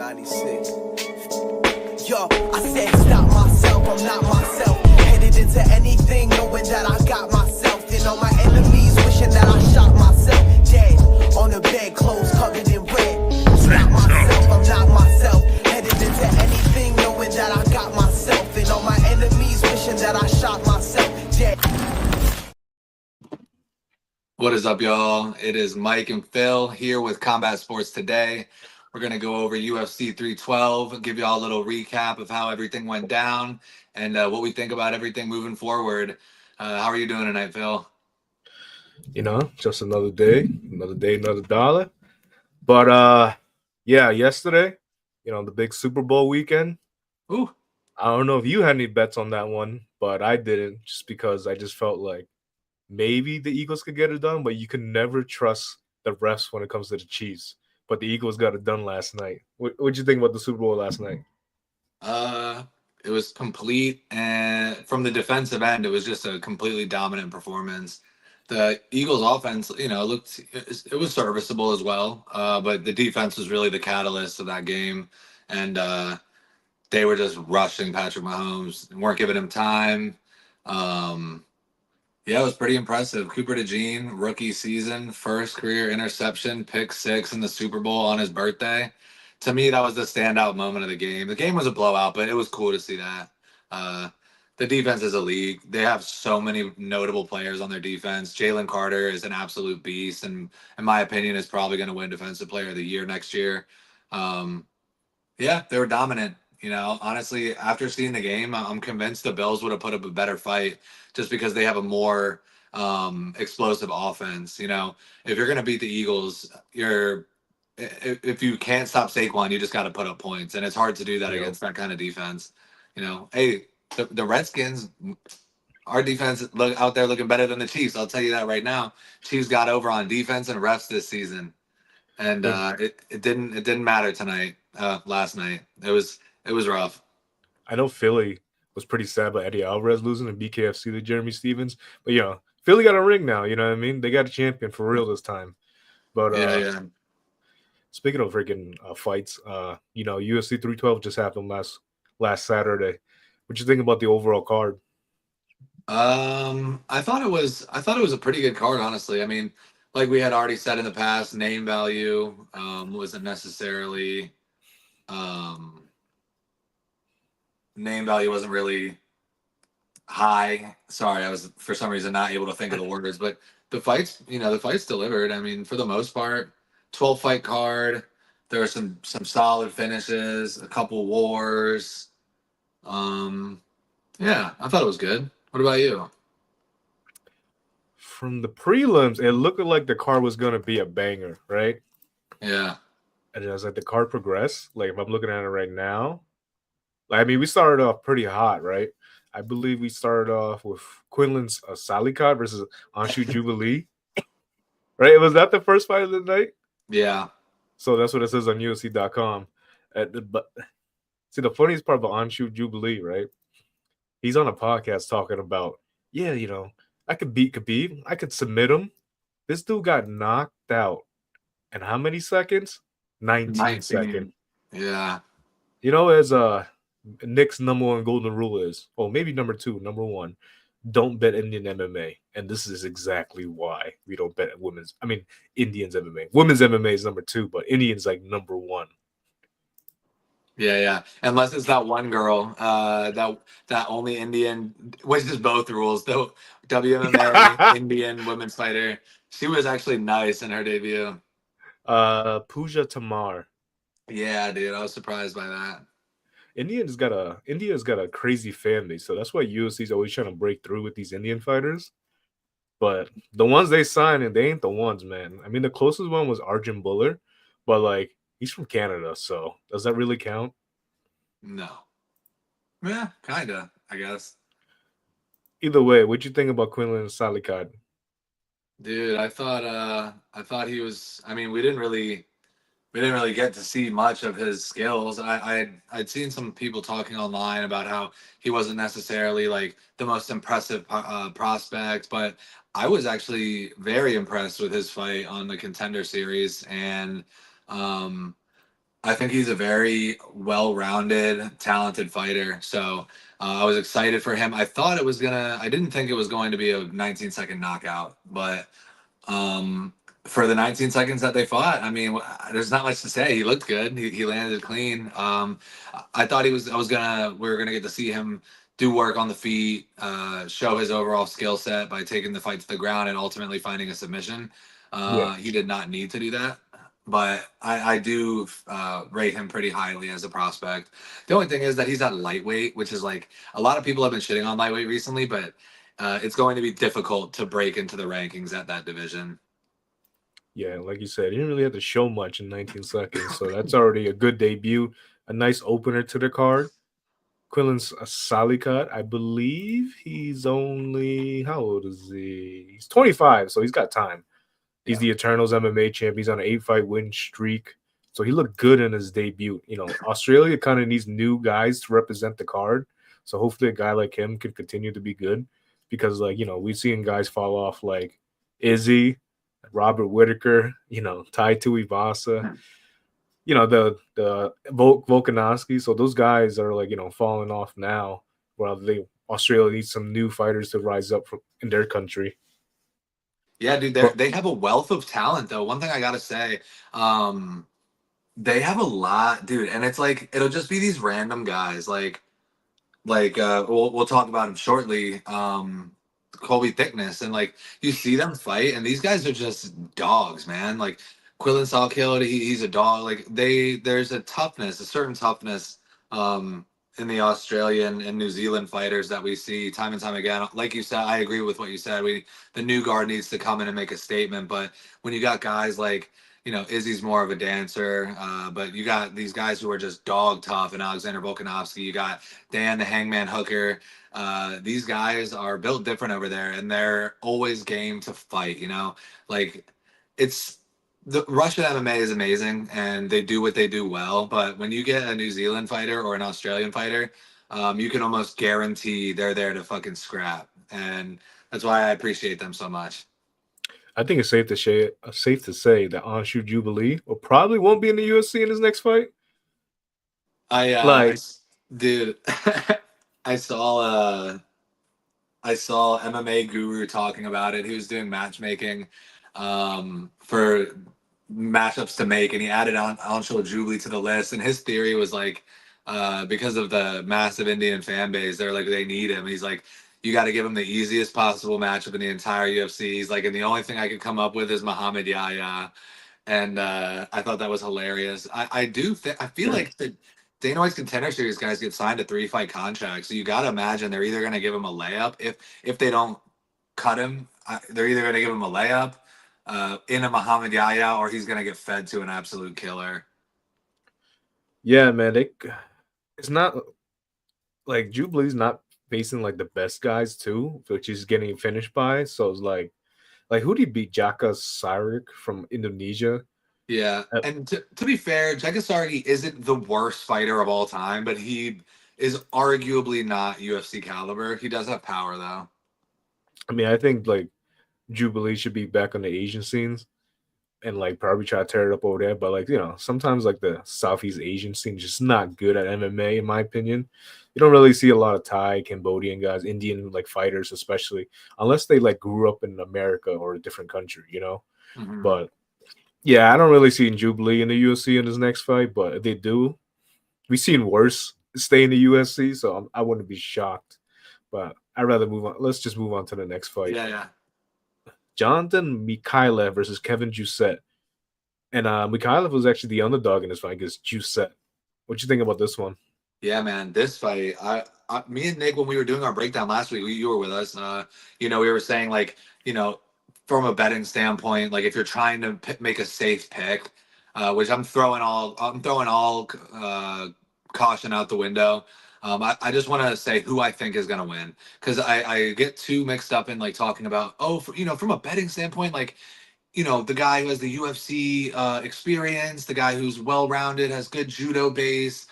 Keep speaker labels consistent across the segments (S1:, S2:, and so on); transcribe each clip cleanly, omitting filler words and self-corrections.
S1: 96. Yo, I said stop myself, I'm not myself. Headed into anything, knowing that I got myself. And all my enemies wishing that I shot myself. Dead, on the bed, clothes covered in red. Stop myself, I'm not myself. Headed into anything, knowing that I got myself. And all my enemies wishing that I shot myself. Dead.
S2: What is up, y'all? It is Mike and Phil here with Combat Sports Today. We're going to go over UFC 312, give y'all a little recap of how everything went down and what we think about everything moving forward. How are you doing tonight, Phil?
S3: You know, just another day, another dollar. But yeah, yesterday, the big Super Bowl weekend.
S2: Ooh.
S3: I don't know if you had any bets on that one, but I didn't, just because I just felt like maybe the Eagles could get it done, but you can never trust the refs when it comes to the Chiefs. But the Eagles got it done last night. What'd you think about the Super Bowl last night?
S2: It was complete, and from the defensive end, it was just a completely dominant performance. The Eagles' offense, it was serviceable as well, but the defense was really the catalyst of that game, and they were just rushing Patrick Mahomes and weren't giving him time. Yeah, it was pretty impressive. Cooper DeJean, rookie season, first career interception, pick 6 in the Super Bowl on his birthday. To me, that was the standout moment of the game. The game was a blowout, but it was cool to see that. The defense is elite. They have so many notable players on their defense. Jalen Carter is an absolute beast, and in my opinion, is probably going to win Defensive Player of the Year next year. Yeah, they were dominant. Honestly, after seeing the game, I'm convinced the Bills would have put up a better fight just because they have a more explosive offense. If you're going to beat the Eagles, if you can't stop Saquon, you just got to put up points, and it's hard to do that against that kind of defense. Hey, the Redskins, our defense out there looking better than the Chiefs. I'll tell you that right now. Chiefs got over on defense and refs this season, and it didn't matter tonight. Last night, it was rough.
S3: I know Philly was pretty sad about Eddie Alvarez losing and BKFC to Jeremy Stevens, but Philly got a ring now. You know what I mean? They got a champion for real this time. But
S2: yeah.
S3: Speaking of freaking fights, UFC 312 just happened last Saturday. What you think about the overall card?
S2: I thought it was a pretty good card, honestly. I mean, like we had already said in the past, name value wasn't necessarily name value wasn't really high. Sorry, I was for some reason not able to think of the words, but the fights delivered. I mean, for the most part, 12 fight card. There were some solid finishes, a couple wars. Yeah, I thought it was good. What about you?
S3: From the prelims, it looked like the card was gonna be a banger, right?
S2: Yeah.
S3: And as the card progressed, like if I'm looking at it right now, we started off pretty hot, right? I believe we started off with Quinlan's Salicod versus Anshu Jubilee. Right? Was that the first fight of the night?
S2: Yeah.
S3: So that's what it says on UFC.com. But see, the funniest part about Anshu Jubilee, right? He's on a podcast talking about, I could beat Khabib. I could submit him. This dude got knocked out. And how many seconds? 19 seconds.
S2: Yeah.
S3: As Nick's number one golden rule is, maybe number 2, number 1, don't bet Indian MMA. And this is exactly why we don't bet Indians MMA. Women's MMA is number 2, but Indians like number 1.
S2: Yeah. Unless it's that one girl, that only Indian, which is both rules, though. WMMA Indian women's fighter. She was actually nice in her debut.
S3: Pooja Tamar.
S2: Yeah, dude, I was surprised by that.
S3: India's got a crazy fan base, so that's why UFC's always trying to break through with these Indian fighters. But the ones they sign, and they ain't the ones, man. I mean, the closest one was Arjun Buller, but he's from Canada, so does that really count?
S2: No. Yeah, kinda, I guess.
S3: Either way, what'd you think about Quinlan Salicod?
S2: Dude, I thought he was. I mean, we didn't really get to see much of his skills. I'd seen some people talking online about how he wasn't necessarily like the most impressive prospect, but I was actually very impressed with his fight on the Contender Series, and I think he's a very well-rounded, talented fighter. So I was excited for him. I didn't think it was going to be a 19-second knockout, but for the 19 seconds that they fought, I mean, there's not much to say. He looked good. He landed clean. I thought we were gonna get to see him do work on the feet, show his overall skill set by taking the fight to the ground and ultimately finding a submission.
S3: Yeah,
S2: He did not need to do that, but I do rate him pretty highly as a prospect. The only thing is that he's at lightweight, which is like a lot of people have been shitting on lightweight recently, but it's going to be difficult to break into the rankings at that division.
S3: yeah, like you said, he didn't really have to show much in 19 seconds, so that's already a good debut, a nice opener to the card. Quillen's a Salikat, I believe he's only how old is he? He's 25, so he's got time. He's
S2: Yeah.
S3: the Eternals MMA champ. He's on an 8-fight win streak. So he looked good in his debut. Australia kind of needs new guys to represent the card. So hopefully a guy like him can continue to be good because, like, we've seen guys fall off like Izzy, Robert Whitaker, Tai Tuivasa, the Volkanovski. So those guys are like, falling off now. Well, Australia needs some new fighters to rise up in their country.
S2: Yeah, dude,
S3: But
S2: they have a wealth of talent though. One thing I gotta say, um, they have a lot, dude, and it's like it'll just be these random guys, we'll talk about him shortly. Colby Thickness, and like you see them fight, and these guys are just dogs, man. Like Quillen Sawkill, he's a dog. Like there's a certain toughness, in the Australian and New Zealand fighters that we see time and time again. Like you said, I agree with what you said. The new guard needs to come in and make a statement, but when you got guys like Izzy's more of a dancer, but you got these guys who are just dog tough, and Alexander Volkanovski. You got Dan the Hangman Hooker. These guys are built different over there, and they're always game to fight. Like it's the Russian MMA is amazing, and they do what they do well. But when you get a New Zealand fighter or an Australian fighter, you can almost guarantee they're there to fucking scrap, and that's why I appreciate them so much.
S3: I think it's safe to say that Anshu Jubilee will probably won't be in the UFC in his next fight.
S2: I,
S3: Like,
S2: dude, I saw I saw MMA Guru talking about it. He was doing matchmaking for matchups to make, and he added on Anshul Jubilee to the list. And his theory was like, because of the massive Indian fan base, they're like they need him. He's like, you got to give him the easiest possible matchup in the entire UFC. He's like, and the only thing I could come up with is Muhammad Yahya. And I thought that was hilarious. I feel like the Dana White's Contender Series guys get signed to 3-fight contracts, so you got to imagine they're either going to give him a layup if they don't cut him. They're either going to give him a layup in a Muhammad Yahya, or he's going to get fed to an absolute killer.
S3: yeah, man, it's not like Jubilee's not facing like the best guys too, which he's getting finished by. So it's like who did he beat? Jaka Sirik from Indonesia.
S2: Yeah, and to be fair, Jegasargi isn't the worst fighter of all time, but he is arguably not UFC caliber. He does have power though.
S3: I mean, I think like Jubilee should be back on the Asian scenes and like probably try to tear it up over there. But like sometimes like the Southeast Asian scene is just not good at MMA, in my opinion. You don't really see a lot of Thai, Cambodian guys, Indian like fighters, especially unless they like grew up in America or a different country.
S2: Mhm.
S3: But yeah, I don't really see Jubilee in the UFC in his next fight. But if they do, we've seen worse stay in the UFC, so I wouldn't be shocked. But I'd rather move on. Let's just move on to the next fight.
S2: Yeah, yeah.
S3: Jonathan Mikhailov versus Kevin Jusset. And Mikhailov was actually the underdog in this fight against Jusset. What you think about this one?
S2: Yeah, man, this fight, me and Nick, when we were doing our breakdown last week, you were with us. We were saying like, from a betting standpoint, like if you're trying to make a safe pick, which I'm throwing all caution out the window. I just want to say who I think is going to win, because I get too mixed up in like talking about, from a betting standpoint, like the guy who has the UFC experience, the guy who's well rounded, has good judo base,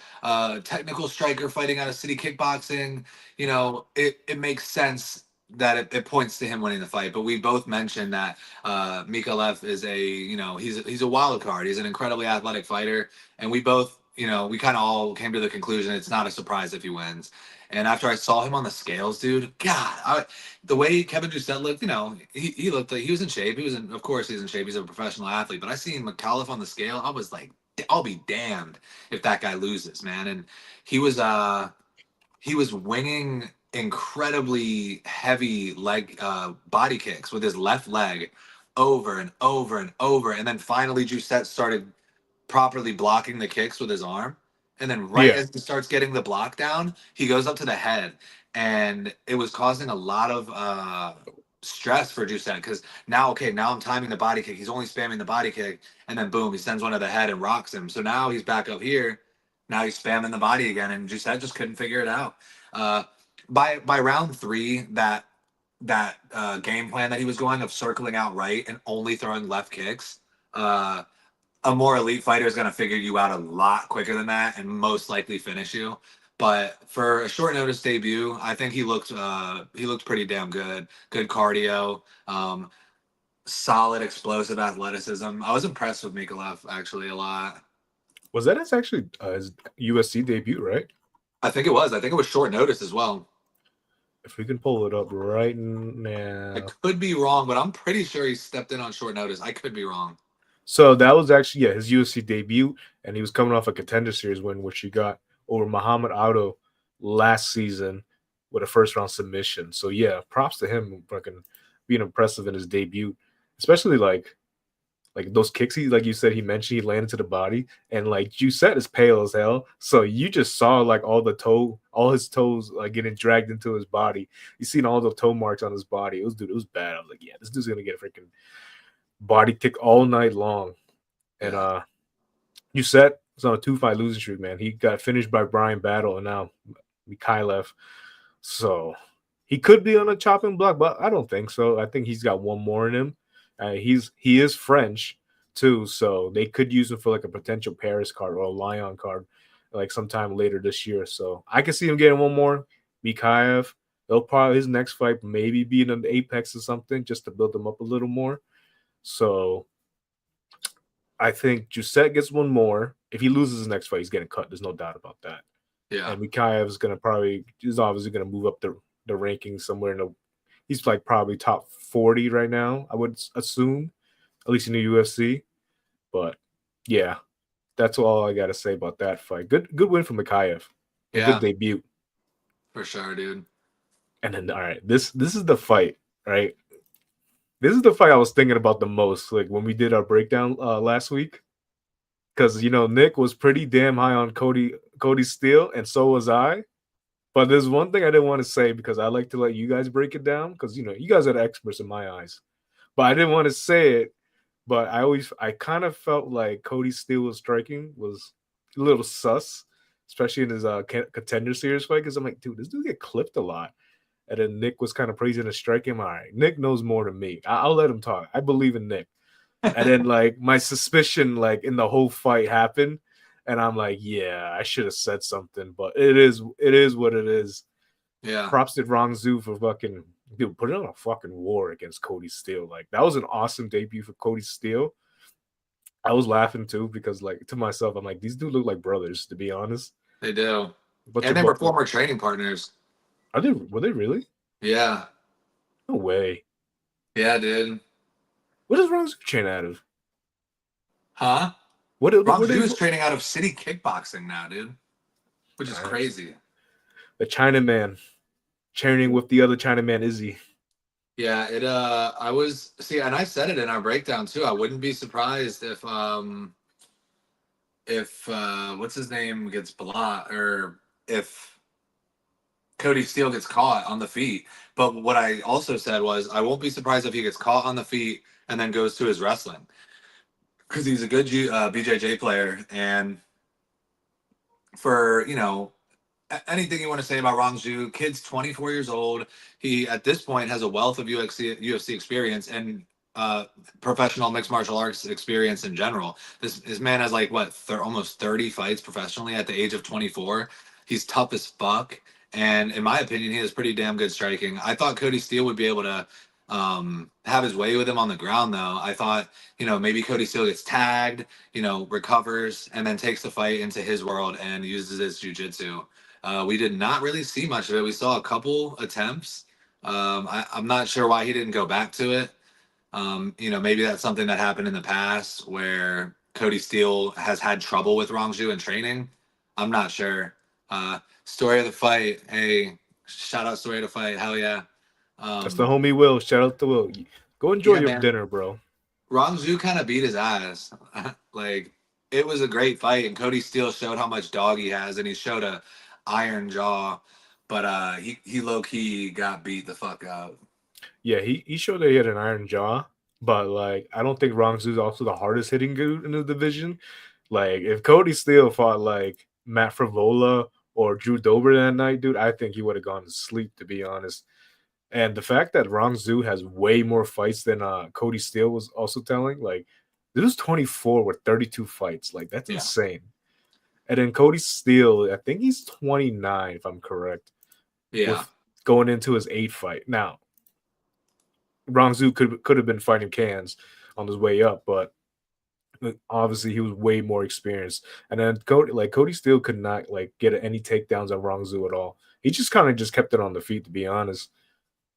S2: technical striker fighting out of city kickboxing. It makes sense that it points to him winning the fight. But we both mentioned that Mikalev is he's a wild card. He's an incredibly athletic fighter, and we both we kind of all came to the conclusion it's not a surprise if he wins. And after I saw him on the scales, dude, the way Kevin Doucette looked, he looked like he was in shape. Of course, he's in shape. He's a professional athlete. But I seen Mikalev on the scale. I was like, I'll be damned if that guy loses, man. And he was winging incredibly heavy leg body kicks with his left leg over and over and over, and then finally Doucette started properly blocking the kicks with his arm. And then right
S3: Yeah.
S2: as he starts getting the block down, he goes up to the head. And it was causing a lot of stress for Doucette because now I'm timing the body kick. He's only spamming the body kick. And then boom, he sends one to the head and rocks him. So now he's back up here. Now he's spamming the body again. And Doucette just couldn't figure it out. By round 3, that game plan that he was going of circling out right and only throwing left kicks, a more elite fighter is going to figure you out a lot quicker than that and most likely finish you. But for a short notice debut, I think he looked pretty damn good. Good cardio, solid explosive athleticism. I was impressed with Mikalev actually a lot.
S3: Was that his USC debut, right?
S2: I think it was. I think it was short notice as well.
S3: If we can pull it up right now.
S2: I could be wrong, but I'm pretty sure he stepped in on short notice. I could be wrong.
S3: So that was actually his UFC debut, and he was coming off a Contender Series win, which he got over Muhammad Auto last season with a first round submission. So yeah, props to him fucking being impressive in his debut, especially like those kicks like you said, he mentioned he landed to the body, and like Doucette is pale as hell. So you just saw like all his toes like getting dragged into his body. You seen all the toe marks on his body. It was bad. I was like, yeah, this dude's gonna get a freaking body kick all night long. And Doucette was on a 2-fight losing streak, man. He got finished by Brian Battle and now Mikalev. So he could be on a chopping block, but I don't think so. I think he's got one more in him. He is French too, so they could use him for like a potential Paris card or a Lyon card, like sometime later this year. So I can see him getting one more. Mikalev, they'll probably his next fight maybe be in an Apex or something just to build him up a little more. So I think Doucette gets one more. If he loses his next fight, he's getting cut. There's no doubt about that.
S2: Yeah,
S3: and Mikhaev is obviously gonna move up the rankings somewhere in the. He's like probably top 40 right now, I would assume, at least in the UFC. But yeah, that's all I got to say about that fight. Good win for Mikhaev.
S2: Yeah.
S3: Good debut.
S2: For sure, dude.
S3: And then, all right, this is the fight, right? This is the fight I was thinking about the most, like when we did our breakdown last week. Because, Nick was pretty damn high on Cody Steele, and so was I. But there's one thing I didn't want to say because I like to let you guys break it down because, you guys are the experts in my eyes. But I didn't want to say it. But I kind of felt like Cody Steele's striking was a little sus, especially in his Contender Series fight. Because I'm like, dude, this dude get clipped a lot. And then Nick was kind of praising his striking. All right, Nick knows more than me. I'll let him talk. I believe in Nick. And then like my suspicion like in the whole fight happened. And I'm like, yeah, I should have said something, but it is what it is.
S2: Yeah.
S3: Props to Rong Zhu for fucking put it on a fucking war against Cody Steele. Like that was an awesome debut for Cody Steele. I was laughing too because like to myself, I'm like, these dudes look like brothers, to be honest.
S2: They do.
S3: But
S2: and they were former training partners.
S3: Were they really?
S2: Yeah.
S3: No way.
S2: Yeah, dude.
S3: What does Rong Zhu train out of?
S2: Huh?
S3: Rong
S2: Zhu is training out of City Kickboxing now, dude. Which is crazy.
S3: The Chinaman training with the other Chinaman, Izzy.
S2: Yeah, and I said it in our breakdown too. I wouldn't be surprised if what's his name gets blocked or if Cody Steele gets caught on the feet. But what I also said was I won't be surprised if he gets caught on the feet and then goes to his wrestling. Because he's a good BJJ player, and for anything you want to say about Rong Zhu, kid's 24 years old. He at this point has a wealth of UFC experience and professional mixed martial arts experience in general. This man has like almost 30 fights professionally at the age of 24. He's tough as fuck, And in my opinion, he has pretty damn good striking. I thought Cody Steele would be able to have his way with him on the ground, though. I thought, maybe Cody Steele gets tagged, recovers, and then takes the fight into his world and uses his jujitsu. We did not really see much of it. We saw a couple attempts. I'm not sure why he didn't go back to it. Maybe that's something that happened in the past where Cody Steele has had trouble with Rongju in training. I'm not sure. Story of the fight. Hey, shout out story of the fight. Hell yeah.
S3: That's the homie Will. Shout out to Will. Go enjoy
S2: Yeah,
S3: your
S2: man.
S3: dinner, bro.
S2: Rongju kind of beat his ass. Like, it was a great fight, and Cody Steele showed how much dog he has, and he showed a iron jaw, but he low key got beat the fuck up.
S3: Yeah, he showed that he had an iron jaw, but like I don't think Rongzu's also the hardest hitting dude in the division. Like if Cody Steele fought like Matt Frivola or Drew Dober that night, dude, I think he would have gone to sleep, to be honest. And the fact that Rongzu has way more fights than Cody Steele was also telling. Like this was 24 with 32 fights. Like that's
S2: Yeah.
S3: insane. And then Cody Steele, I think he's 29 if I'm correct.
S2: Yeah.
S3: With going into his 8th fight. Now, Rongzu could have been fighting cans on his way up, but obviously he was way more experienced. And then Cody Steele could not like get any takedowns on Rongzu at all. He just kind of just kept it on the feet, to be honest.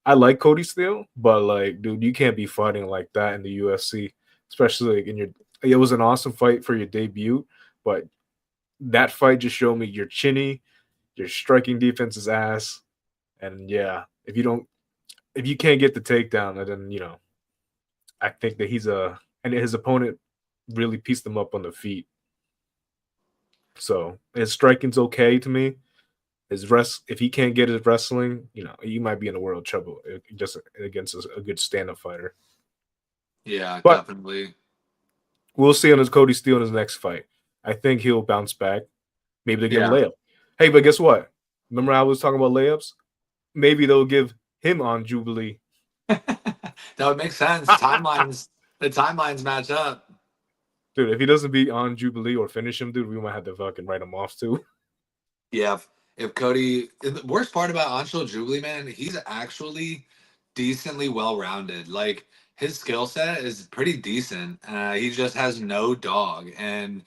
S3: I like Cody Steele, but like, dude, you can't be fighting like that in the UFC, especially like in your. It was an awesome fight for your debut, but that fight just showed me you're chinny, your striking defense is ass, and yeah, if you can't get the takedown, then I think that and his opponent really pieced him up on the feet. So his striking's okay to me. If he can't get his wrestling, he might be in a world of trouble just against a good stand-up fighter.
S2: Yeah,
S3: But
S2: definitely.
S3: we'll see on his Cody Steele in his next fight. I think he'll bounce back. Maybe they give him a
S2: Yeah.
S3: layup. Hey, but guess what? Remember I was talking about layups? Maybe they'll give him on Jubilee.
S2: That would make sense. The timelines match up.
S3: Dude, if he doesn't beat on Jubilee or finish him, dude, we might have to fucking write him off too.
S2: Yeah, if Cody, the worst part about Anshul Jubilee, man, he's actually decently well-rounded. Like his skill set is pretty decent. He just has no dog. And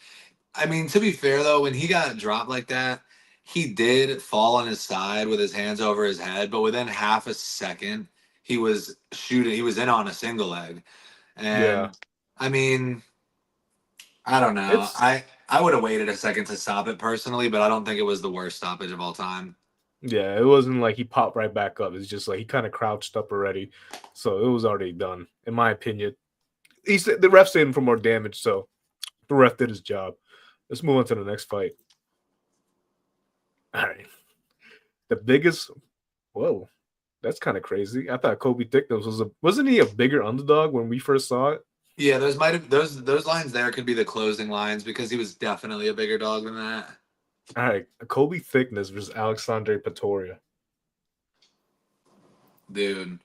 S2: I mean, to be fair though, when he got dropped like that, he did fall on his side with his hands over his head, but within half a second, he was shooting. He was in on a single leg,
S3: Yeah.
S2: and I mean, I don't know.
S3: It's
S2: I would have waited a second to stop it personally, but I don't think it was the worst stoppage of all time.
S3: Yeah, it wasn't like he popped right back up. It's just like he kind of crouched up already. So it was already done, in my opinion. He said the ref saved him for more damage, so the ref did his job. Let's move on to the next fight. All right. The biggest whoa, that's kind of crazy. I thought Kobe Thickness wasn't he a bigger underdog when we first saw it?
S2: Yeah, those lines there could be the closing lines because he was definitely a bigger dog than that.
S3: All right, Kobe Thickness versus Alexandre Patoria.
S2: Dude,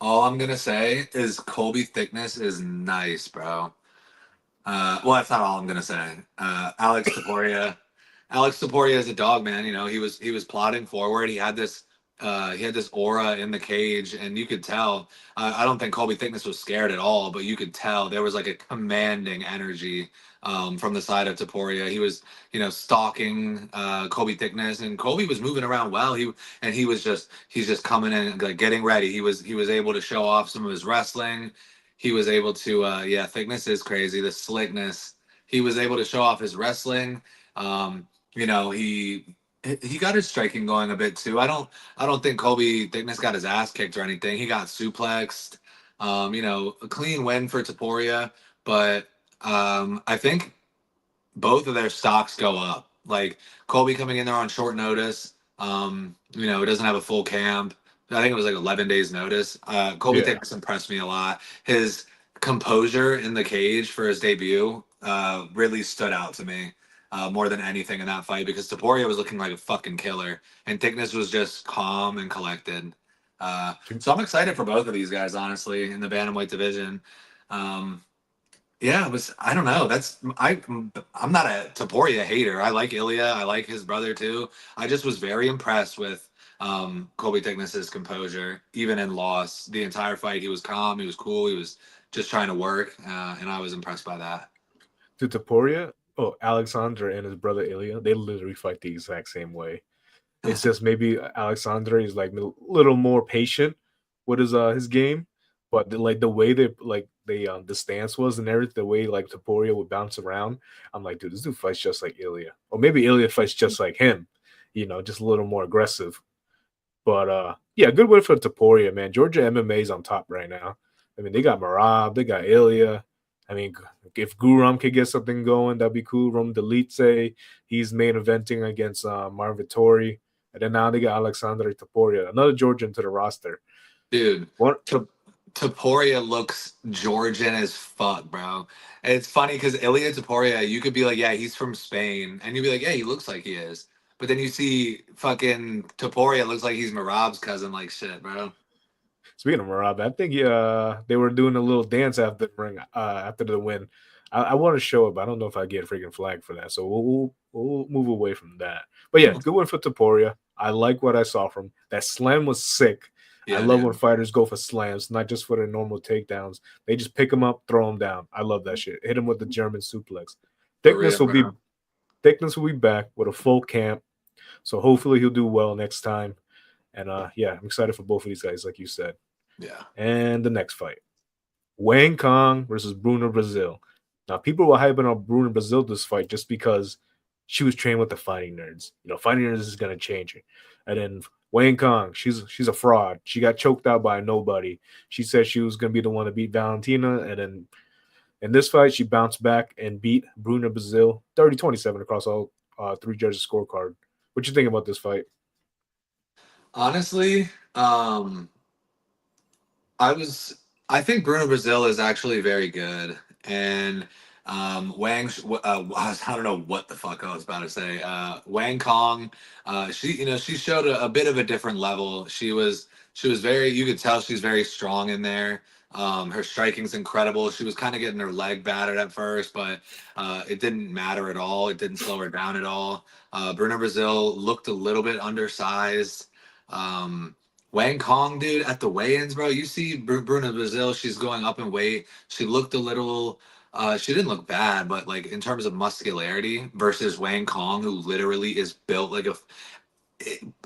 S2: all I'm gonna say is Colby Thickness is nice, bro. Well, that's not all I'm gonna say. Alex Taporia is a dog, man. He was plodding forward. He had this aura in the cage, and you could tell. I don't think Colby Thickness was scared at all, but you could tell there was like a commanding energy from the side of Taporia. He was, stalking Colby Thickness, and Colby was moving around well. He's just coming in, like getting ready. He was able to show off some of his wrestling. He was able to, Thickness is crazy. The slickness. He was able to show off his wrestling. He got his striking going a bit too. I don't think Colby Thickness got his ass kicked or anything. He got suplexed. A clean win for Taporia, but I think both of their stocks go up. Like Colby coming in there on short notice. He doesn't have a full camp. I think it was like 11 days notice. Colby
S3: Yeah.
S2: Thickness impressed me a lot. His composure in the cage for his debut really stood out to me more than anything in that fight because Taporia was looking like a fucking killer and Thickness was just calm and collected. So I'm excited for both of these guys, honestly, in the bantamweight division. I don't know. I'm not a Taporia hater. I like Ilya. I like his brother too. I just was very impressed with Colby Thickness's composure, even in loss. The entire fight, he was calm, he was cool, he was just trying to work, and I was impressed by that.
S3: To Taporia, Alexander and his brother Ilya, they literally fight the exact same way. It's just maybe Alexander is like a little more patient with his game, but like the way the stance was and everything, the way like Taporia would bounce around, I'm like, dude, this dude fights just like Ilya, or maybe Ilya fights just like him, just a little more aggressive. But yeah, good win for Taporia, man. Georgia MMA is on top right now. I mean, they got Marab, they got Ilya. I mean, if Guram could get something going, that'd be cool. Rom Delitse, he's main eventing against Marvin Vittori. And then now they got Alexander Taporia, another Georgian to the roster.
S2: Dude,
S3: What?
S2: Taporia looks Georgian as fuck, bro. And it's funny because Ilya Taporia, you could be like, yeah, he's from Spain. And you'd be like, yeah, he looks like he is. But then you see fucking Taporia looks like he's Marab's cousin, like shit, bro.
S3: Speaking of Marab, I think they were doing a little dance after the ring, after the win. I want to show it, but I don't know if I get a freaking flag for that. So we'll move away from that. But yeah, good win for Taporia. I like what I saw from that slam was sick. I
S2: Yeah,
S3: love
S2: dude.
S3: when fighters go for slams, not just for their normal takedowns. They just pick them up, throw them down. I love that shit. Hit him with the German suplex.
S2: For real, bro.
S3: Thickness will be back with a full camp. So hopefully he'll do well next time. And yeah, I'm excited for both of these guys, like you said.
S2: Yeah.
S3: And the next fight, Wang Kong versus Bruno Brazil. Now, people were hyping on Bruno Brazil this fight just because she was trained with the Fighting Nerds. Fighting Nerds is going to change her. And then Wang Kong, she's a fraud. She got choked out by nobody. She said she was going to be the one to beat Valentina. And then in this fight, she bounced back and beat Bruno Brazil 30-27 across all three judges' scorecard. What you think about this fight?
S2: Honestly, I think Bruno Brazil is actually very good, and I don't know what the fuck I was about to say. Wang Kong, she showed a bit of a different level. She was very, you could tell she's very strong in there. Her striking's incredible. She was kind of getting her leg battered at first, but it didn't matter at all. It didn't slow her down at all. Bruno Brazil looked a little bit undersized. Um, Wang Kong, dude, at the weigh-ins, bro. You see Bruna Brazil, she's going up in weight. She looked a little, she didn't look bad, but like in terms of muscularity versus Wang Kong, who literally is built like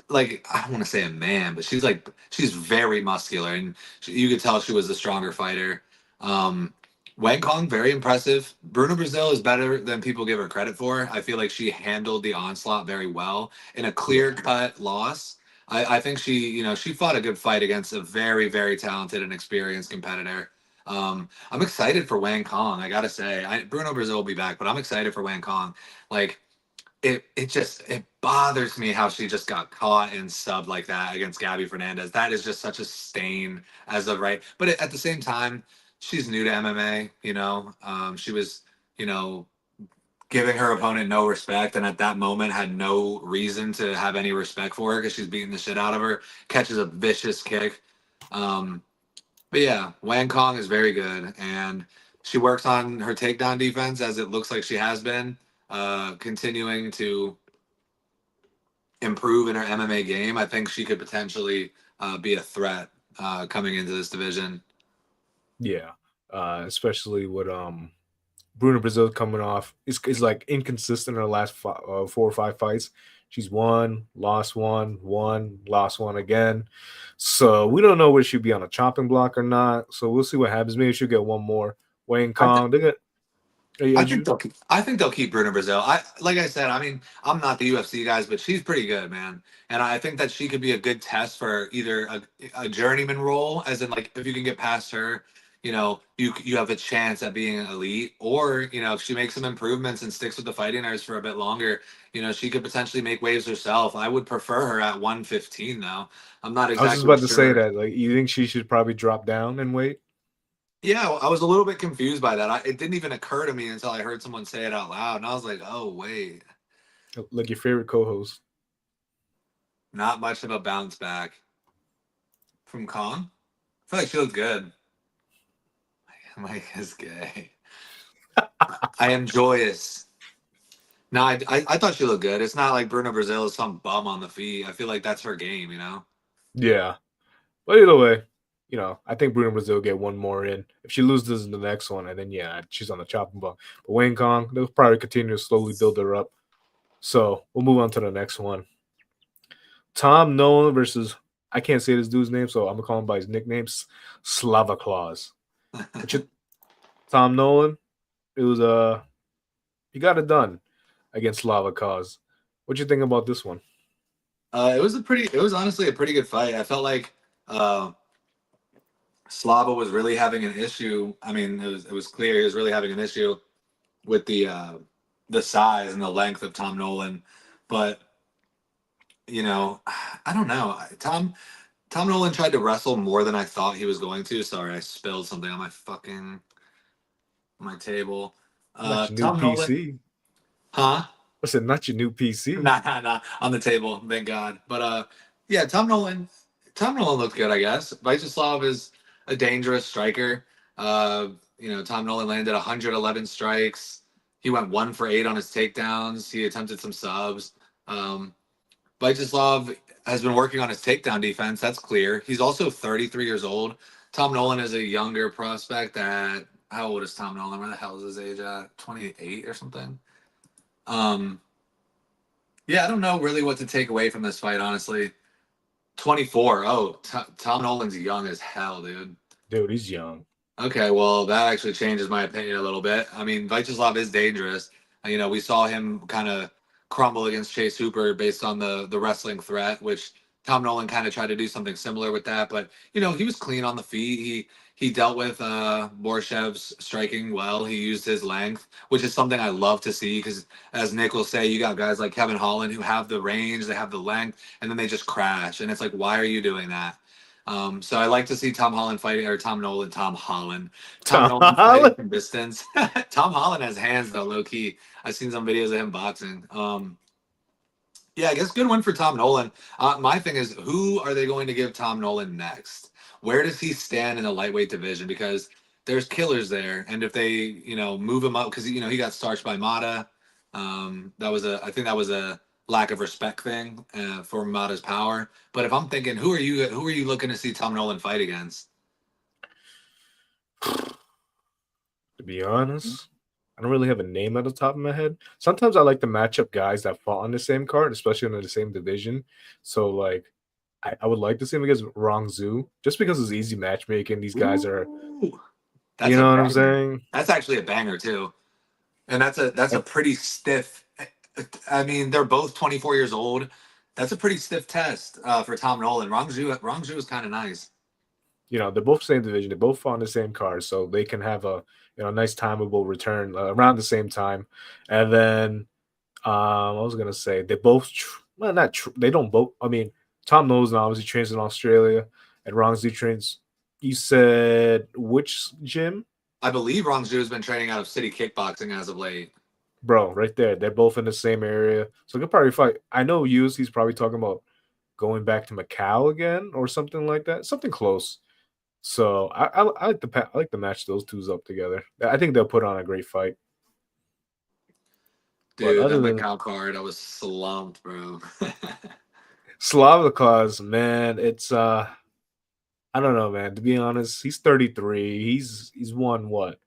S2: like I don't want to say a man, but she's very muscular, and you could tell she was the stronger fighter. Um, Wang Kong, very impressive. Bruno Brazil is better than people give her credit for. I feel like she handled the onslaught very well in a
S3: Yeah.
S2: clear-cut loss. I think she fought a good fight against a very, very talented and experienced competitor. I'm excited for Wang Kong. I gotta say, Bruno Brazil will be back, but I'm excited for Wang Kong. Like it bothers me how she just got caught and subbed like that against Gabby Fernandez. That is just such a stain as of right. But at the same time, she's new to MMA. She was you know giving her opponent no respect, and at that moment had no reason to have any respect for her because she's beating the shit out of her. Catches a vicious kick. Um, but yeah, Wang Kong is very good, and she works on her takedown defense as it looks like she has been, continuing to improve in her MMA game. I think she could potentially be a threat coming into this division.
S3: Yeah. Especially with Bruno Brazil coming off is like inconsistent in her last 4 or 5 fights. She's won, lost one again. So we don't know whether she'll be on a chopping block or not. So we'll see what happens. Maybe she'll get one more. Wayne
S2: I, th-
S3: Kong, they got.
S2: I think they'll keep Bruno Brazil. Like I said, I mean, I'm not the UFC guys, but she's pretty good, man. And I think that she could be a good test for either a journeyman role, as in like if you can get past her, you have a chance at being an elite, or if she makes some improvements and sticks with the fighting arts for a bit longer, she could potentially make waves herself. I would prefer her at 115 though. I'm not
S3: I was just
S2: exactly
S3: about to say
S2: sure.
S3: that. Like, you think she should probably drop down and wait?
S2: Yeah, I was a little bit confused by that. It didn't even occur to me until I heard someone say it out loud, and I was like, "Oh wait,
S3: Like your favorite co-host.
S2: not much of a bounce back from Kong." I feel like she looked good. Mike is gay. I am joyous. No, I thought she looked good. It's not like Bruno Brazil is some bum on the feet. I feel like that's her game, you know?
S3: Yeah. But either way, I think Bruno Brazil will get one more in. If she loses in the next one, and then yeah, she's on the chopping block. But Wayne Kong, they'll probably continue to slowly build her up. So we'll move on to the next one. Tom Nolan versus I can't say this dude's name, so I'm gonna call him by his nicknames, Slava Claus. Which Tom Nolan, it was he got it done against Slava Claus. What you think about this one?
S2: It was honestly a pretty good fight. I felt like uh, Slava was really having an issue. I mean, it was clear he was really having an issue with the size and the length of Tom Nolan, but I don't know. Tom Nolan tried to wrestle more than I thought he was going to. Sorry, I spilled something on my table.
S3: Not your new
S2: Tom Nolan,
S3: PC.
S2: huh?
S3: I said not your new PC.
S2: Nah, on the table. Thank God. But yeah, Tom Nolan. Tom Nolan looks good, I guess. Vyacheslav is a dangerous striker. Tom Nolan landed 111 strikes. He went 1 for 8 on his takedowns. He attempted some subs. Vyacheslav has been working on his takedown defense. That's clear. He's also 33 years old. Tom Nolan is a younger prospect. How old is Tom Nolan? Where the hell is his age at? 28 or something. Yeah, I don't know really what to take away from this fight, honestly. 24. Oh, Tom Nolan's young as hell, dude.
S3: Dude, he's young.
S2: Okay, well, that actually changes my opinion a little bit. I mean, Vyacheslav is dangerous. We saw him kind of crumble against Chase Hooper based on the wrestling threat, which Tom Nolan kind of tried to do something similar with that. But he was clean on the feet. He dealt with Borshev's striking well. He used his length, which is something I love to see because, as Nick will say, you got guys like Kevin Holland who have the range, they have the length, and then they just crash. And it's like, why are you doing that? So I like to see Tom Holland fighting, or Tom Nolan fighting from distance. Tom Holland has hands though, low key. I've seen some videos of him boxing. Yeah, I guess good win for Tom Nolan. My thing is, who are they going to give Tom Nolan next? Where does he stand in the lightweight division? Because there's killers there, and if they, move him up, because he got starched by Mata. I think that was a lack of respect thing for Mata's power. But if I'm thinking, who are you looking to see Tom Nolan fight against?
S3: To be honest, I don't really have a name at the top of my head. Sometimes I like to match up guys that fought on the same card, especially in the same division. So like I would like to see him against Rong Zhu, just because it's easy matchmaking. These guys are
S2: That's
S3: you know what I'm
S2: banger.
S3: saying?
S2: That's actually a banger too. And that's a pretty stiff. I mean, they're both 24 years old. That's a pretty stiff test for Tom Nolan. Rongju is kind of nice.
S3: They're both same division. They both fought on the same card, so they can have a nice timeable return around the same time. And then I was gonna say they both well not they don't both. I mean, Tom Nolan obviously trains in Australia, and Rongzi trains. You said which gym?
S2: I believe Rongju has been training out of City Kickboxing as of late.
S3: Bro, right there. They're both in the same area. So they'll probably fight. I know UFC's probably talking about going back to Macau again or something like that. Something close. So I like to match those twos up together. I think they'll put on a great fight. But
S2: Dude, that
S3: other than
S2: Macau card, I was slumped, bro.
S3: Slava Claus, man, it's I don't know, man. To be honest, he's 33. He's won what?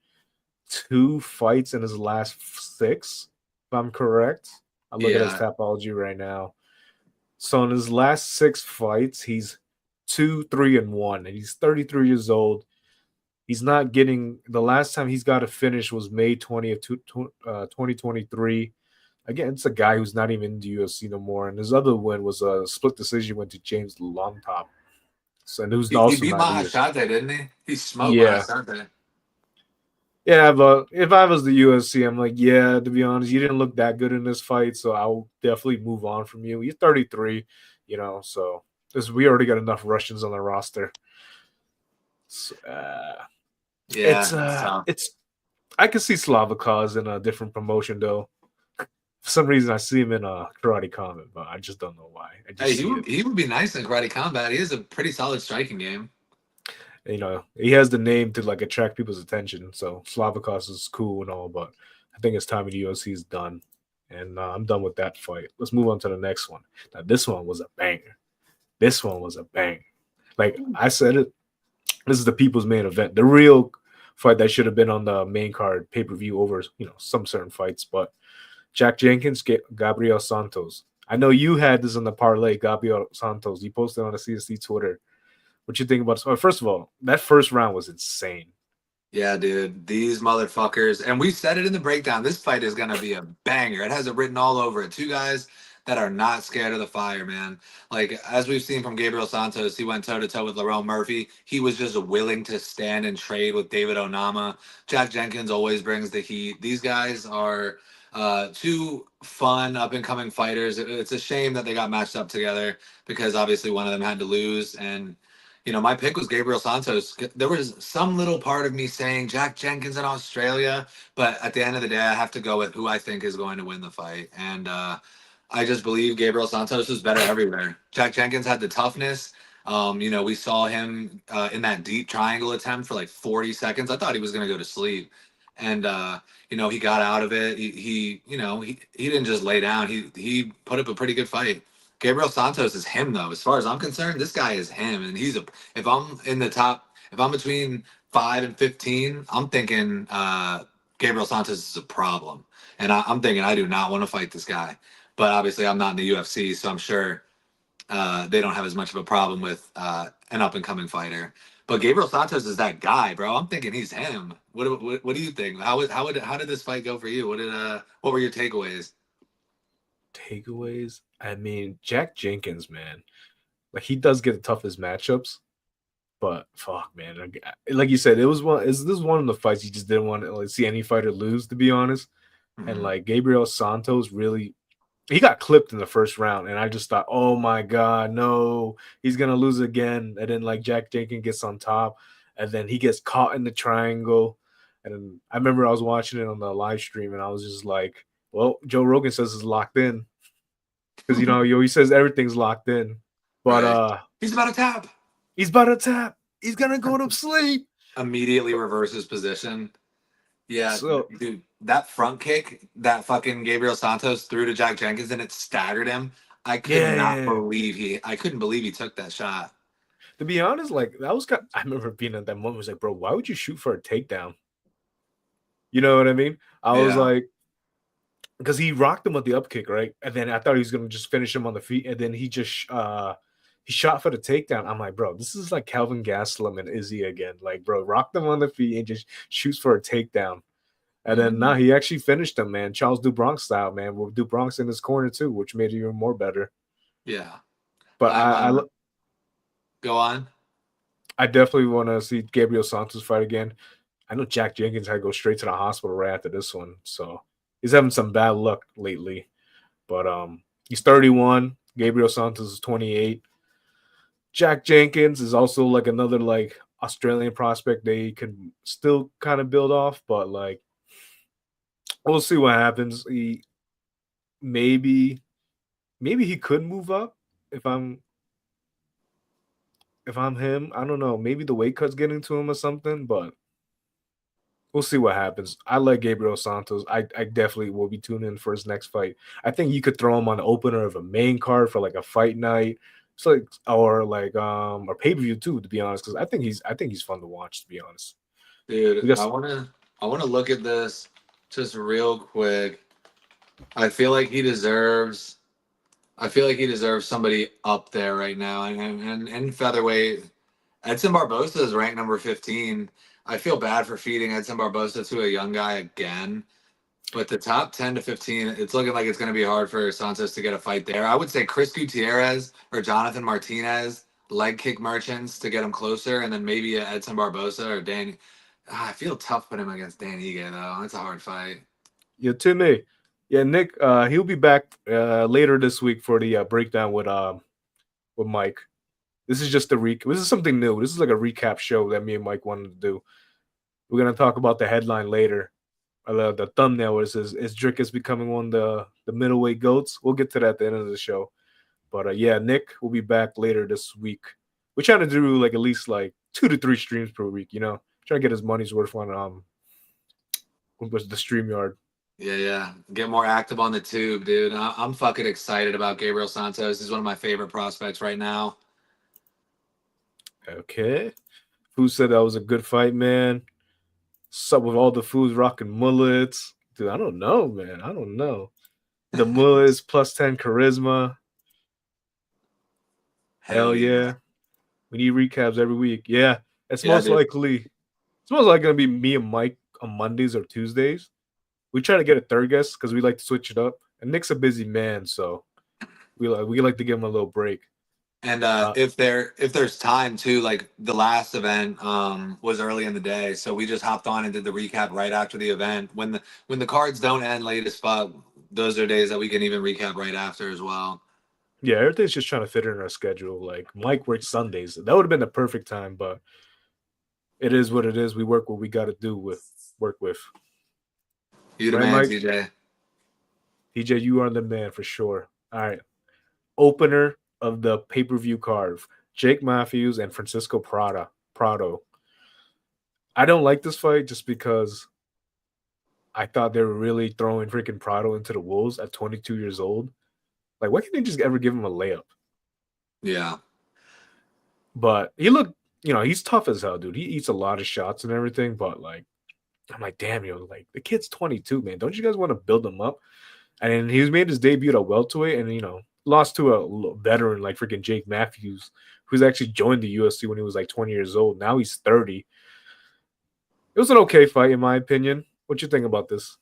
S3: 2 fights in his last 6, if I'm correct. I'm looking at his
S2: Yeah.
S3: Tapology right now. So in his last 6 fights, he's 2-3-1, and he's 33 years old. He's not getting the last time he's got a finish was May 20th, 2023. Again, it's a guy who's not even in the UFC no more. And his other win was a split decision went to James Longtop. So and who's
S2: He
S3: also
S2: beat
S3: not in the UFC.
S2: Mahashate, didn't he? He smoked
S3: Yeah.
S2: Mahashate.
S3: Yeah, but if I was the UFC, I'm like, yeah, to be honest, you didn't look that good in this fight, so I'll definitely move on from you. You're 33, so we already got enough Russians on the roster. So,
S2: Yeah.
S3: it's I can see Slavakaz in a different promotion though. For some reason, I see him in a Karate Combat, but I just don't know why. I just
S2: he would be nice in Karate Combat. He has a pretty solid striking game.
S3: He has the name to like attract people's attention. So Slavakos is cool and all, but I think his time in the UFC is done. And I'm done with that fight. Let's move on to the next one. Now, this one was a banger. This one was a bang. Like I said it, this is the people's main event. The real fight that should have been on the main card pay-per-view over, some certain fights. But Jack Jenkins, Gabriel Santos. I know you had this on the parlay, Gabriel Santos. You posted on the CSC Twitter. What you think about this? First of all, that first round was insane.
S2: Yeah, dude, these motherfuckers, and we said it in the breakdown. This fight is gonna be a banger. It has it written all over it. Two guys that are not scared of the fire, man. Like as we've seen from Gabriel Santos, he went toe to toe with Lerone Murphy. He was just willing to stand and trade with David Onama. Jack Jenkins always brings the heat. These guys are two fun up and coming fighters. It's a shame that they got matched up together because obviously one of them had to lose and. My pick was Gabriel Santos. There was some little part of me saying Jack Jenkins in Australia, but at the end of the day, I have to go with who I think is going to win the fight. And I just believe Gabriel Santos is better everywhere. Jack Jenkins had the toughness. We saw him in that deep triangle attempt for like 40 seconds. I thought he was going to go to sleep. And, he got out of it. He didn't just lay down. He put up a pretty good fight. Gabriel Santos is him though. As far as I'm concerned, this guy is him, and if I'm in the top, if I'm between 5 and 15, I'm thinking Gabriel Santos is a problem, and I'm thinking I do not want to fight this guy. But obviously, I'm not in the UFC, so I'm sure they don't have as much of a problem with an up and coming fighter. But Gabriel Santos is that guy, bro. I'm thinking he's him. What do you think? How did this fight go for you? What were your takeaways?
S3: Takeaways. I mean, Jack Jenkins, man, like he does get the toughest matchups, but fuck, man, like you said, this is one of the fights you just didn't want to see any fighter lose, to be honest.
S2: Mm-hmm.
S3: And like Gabriel Santos really, he got clipped in the first round, and I just thought, oh my god, no, he's gonna lose again. And then like Jack Jenkins gets on top, and then he gets caught in the triangle. And then I remember I was watching it on the live stream, and I was just like, well, Joe Rogan says it's locked in. Because he says everything's locked in. But
S2: right. He's about to tap.
S3: He's about to tap. He's gonna go to sleep.
S2: Immediately reverse his position. Yeah,
S3: So,
S2: dude, that front kick that fucking Gabriel Santos threw to Jack Jenkins and it staggered him. I couldn't believe he took that shot.
S3: To be honest, like that was I remember being at that moment, I was like, bro, why would you shoot for a takedown? You know what I mean? I was like, because he rocked him with the up kick, right? And then I thought he was gonna just finish him on the feet, and then he just he shot for the takedown. I'm like, bro, this is like Calvin Gastelum and Izzy again. Like, bro, rocked him on the feet and just shoots for a takedown. And then now he actually finished him, man. Charles DuBronx style, man, with DuBronx in his corner too, which made it even more better.
S2: Yeah.
S3: But I
S2: go on.
S3: I definitely want to see Gabriel Santos fight again. I know Jack Jenkins had to go straight to the hospital right after this one, so he's having some bad luck lately. But he's 31. Gabriel Santos is 28. Jack Jenkins is also like another like Australian prospect they can still kind of build off, but like we'll see what happens. He maybe he could move up if I'm him. I don't know. Maybe the weight cut's getting to him or something, but we'll see what happens. I like Gabriel Santos. I definitely will be tuning in for his next fight. I think you could throw him on the opener of a main card for like a fight night. It's like or pay-per-view too, to be honest, because I think he's fun to watch, to be honest.
S2: Dude, I wanna look at this just real quick. I feel like he deserves somebody up there right now. And in featherweight, Edson Barboza is ranked number 15. I feel bad for feeding Edson Barboza to a young guy again. But the top 10 to 15, it's looking like it's going to be hard for Santos to get a fight there. I would say Chris Gutierrez or Jonathan Martinez, leg kick merchants to get him closer, and then maybe Edson Barboza or Dan. I feel tough putting him against Dan Ige, though. That's a hard fight.
S3: Yeah, Timmy. Yeah, Nick, he'll be back later this week for the breakdown with Mike. This is just a This is something new. This is like a recap show that me and Mike wanted to do. We're gonna talk about the headline later. The thumbnail where it says, "Is Dricus becoming one of the middleweight goats?" We'll get to that at the end of the show. But yeah, Nick will be back later this week. We're trying to do like at least like 2 to 3 streams per week. Trying to get his money's worth on the StreamYard.
S2: Yeah. Get more active on the tube, dude. I'm fucking excited about Gabriel Santos. He's one of my favorite prospects right now.
S3: Okay. Who said that was a good fight, man? What's up with all the foods rocking mullets? Dude, I don't know, man. I don't know. The mullets plus 10 charisma.
S2: Hell
S3: Hell
S2: yeah.
S3: yeah. We need recaps every week. Yeah. It's
S2: Yeah,
S3: most
S2: dude.
S3: likely gonna be me and Mike on Mondays or Tuesdays. We try to get a third guest because we like to switch it up. And Nick's a busy man, so we like to give him a little break.
S2: And
S3: Uh,
S2: if there's time too, like the last event was early in the day, so we just hopped on and did the recap right after the event. When the cards don't end late as fuck, those are days that we can even recap right after as well.
S3: yeah, everything's just trying to fit in our schedule. Like Mike works Sundays. That would have been the perfect time, but it is what it is. We work what we got to do with work with.
S2: You the
S3: Right,
S2: man,
S3: Mike?
S2: TJ.
S3: DJ, you are the man for sure. All right. Opener of the pay-per-view card. Jake Matthews and Francisco Prado. I don't like this fight just because I thought they were really throwing freaking Prado into the wolves at 22 years old. Like, why can't they just ever give him a layup?
S2: Yeah.
S3: But he looked, he's tough as hell, dude. He eats a lot of shots and everything. But like, I'm like, damn, like the kid's 22, man. Don't you guys want to build him up? And he's made his debut at welterweight, and lost to a veteran like freaking Jake Matthews, who's actually joined the UFC when he was like 20 years old. Now he's 30. It was an okay fight, in my opinion. What you think about this?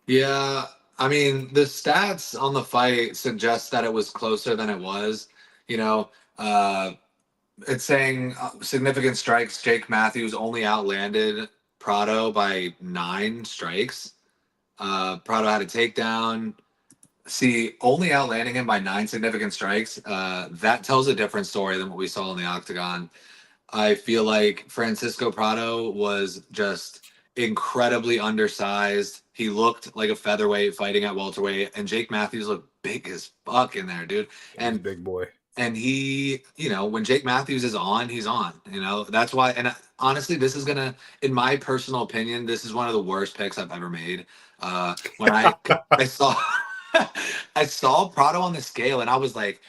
S2: Yeah. I mean, the stats on the fight suggest that it was closer than it was. You know, uh, it's saying significant strikes. Jake Matthews only outlanded Prado by 9 strikes. Prado had a takedown. See, only outlanding him by 9 significant strikes, that tells a different story than what we saw in the octagon. I feel like Francisco Prado was just incredibly undersized. He looked like a featherweight fighting at welterweight, and Jake Matthews looked big as fuck in there, dude.
S3: Yeah, he's a
S2: And
S3: big boy.
S2: he, when Jake Matthews is on, he's on. That's why. And honestly, this is gonna, in my personal opinion, this is one of the worst picks I've ever made. When I saw I saw Prado on the scale, and I was like,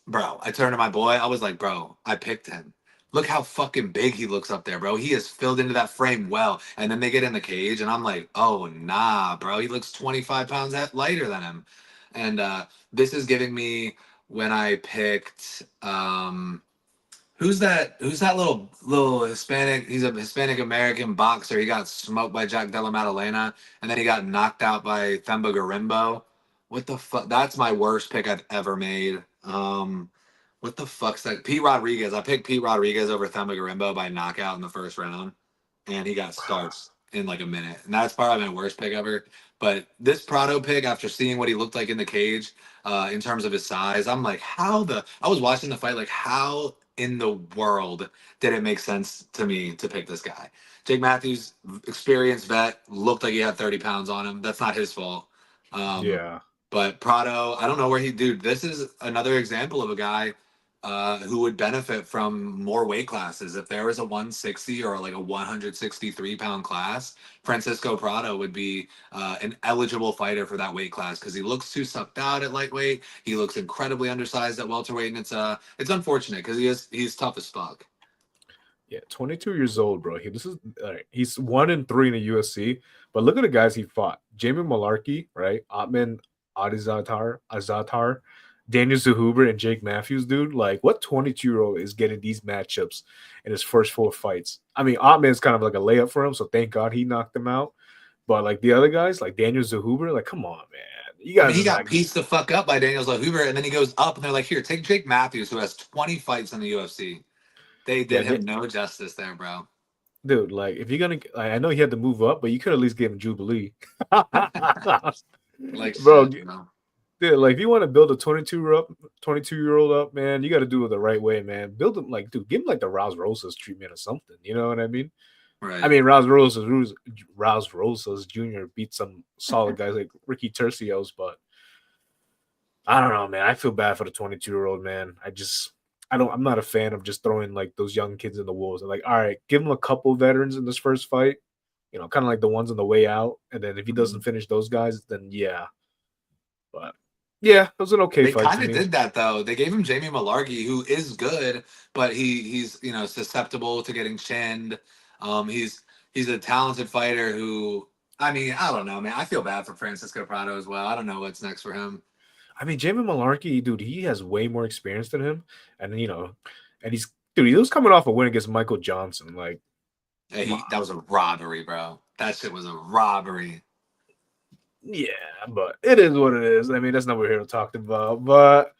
S2: bro. I turned to my boy. I was like, bro, I picked him. Look how fucking big he looks up there, bro. He is filled into that frame well. And then they get in the cage, and I'm like, oh nah, bro. He looks 25 pounds lighter than him. And this is giving me when I picked who's that little Hispanic, he's a Hispanic American boxer. He got smoked by Jack Della Maddalena, and then he got knocked out by Themba Garimbo. What the fuck? That's my worst pick I've ever made. What the fuck's that? Pete Rodriguez. I picked Pete Rodriguez over Themba Garimbo by knockout in the first round, and he got starched in like a minute. And that's probably my worst pick ever. But this Prado pick, after seeing what he looked like in the cage, in terms of his size, I'm like, I was watching the fight, like, how in the world did it make sense to me to pick this guy? Jake Matthews, experienced vet, looked like he had 30 pounds on him. That's not his fault. Um,
S3: Yeah.
S2: but Prado, I don't know where dude, this is another example of a guy who would benefit from more weight classes. If there was a 160 or like a 163-pound class, Francisco Prado would be an eligible fighter for that weight class because he looks too sucked out at lightweight. He looks incredibly undersized at welterweight, and it's unfortunate because he's tough as fuck.
S3: Yeah, 22 years old, bro. He's 1-3 in the UFC, but look at the guys he fought: Jamie Malarkey, right? Otman Azatar, Daniel Zahuber, and Jake Matthews, dude. Like, what 22-year-old is getting these matchups in his first 4 fights? I mean, Otman's kind of like a layup for him, so thank God he knocked him out. But like the other guys, like Daniel Zahuber, like, come on, man. You
S2: I mean,
S3: guys
S2: he
S3: is
S2: got
S3: like,
S2: pieced the fuck up by Daniel Hoover, and then he goes up, and they're like, "Here, take Jake Matthews, who has 20 fights in the UFC." They
S3: yeah,
S2: did him no justice there, bro.
S3: dude. Like, if you're gonna, I know he had to move up, but you could at least give him Jubilee,
S2: Like
S3: bro.
S2: shit, bro.
S3: Dude, like if you want to build a 22-year-old up, man, you got to do it the right way, man. Build him like, dude, give him like the Rouse Rosas treatment or something. You know what I mean? I
S2: Right.
S3: mean, Rouse Rosas Jr. beat some solid guys like Ricky Tercios, but I don't know, man. I feel bad for the 22-year-old man. I'm not a fan of just throwing like those young kids in the wolves. I'm like, all right, give him a couple veterans in this first fight. kind of like the ones on the way out. And then if he doesn't
S2: Mhm.
S3: finish those guys, then yeah. But yeah, it was an okay
S2: They
S3: fight
S2: kind
S3: to
S2: of
S3: me.
S2: did that though. They gave him Jamie Malarkey, who is good, but he's susceptible to getting chinned. He's a talented fighter who, I mean, I don't know, man. I feel bad for Francisco Prado as well. I don't know what's next for him.
S3: I mean, Jamie Malarkey, dude, he has way more experience than him, and and he was coming off a win against Michael Johnson. Like, come on.
S2: That was a robbery, bro. That shit was a robbery.
S3: Yeah, but it is what it is. I mean, that's not what we're here to talk about. But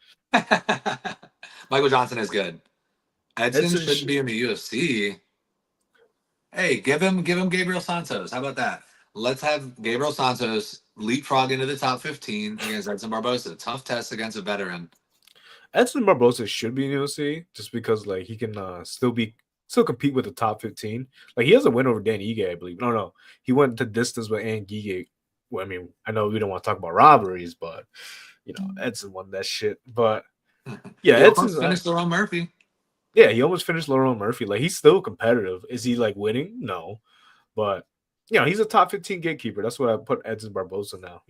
S2: Michael Johnson is good. Edson
S3: Edson,
S2: shouldn't be in the UFC. Hey, give him Gabriel Santos. How about that? Let's have Gabriel Santos leapfrog into the top 15 against Edson Barbosa. Tough test against a veteran.
S3: Edson Barbosa should be in the UFC just because like he can still compete with the top 15. Like he has a win over Dan Ige, I believe. No, he went to distance with Ann Ige. Well, I mean, I know we don't want to talk about robberies, but Edson won that shit. But yeah,
S2: He almost
S3: Edson's
S2: finished Laurel Murphy.
S3: yeah, he almost finished Laurel Murphy. Like he's still competitive. Is he like winning? No, but he's a top 15 gatekeeper. That's what I put Edson Barbosa now.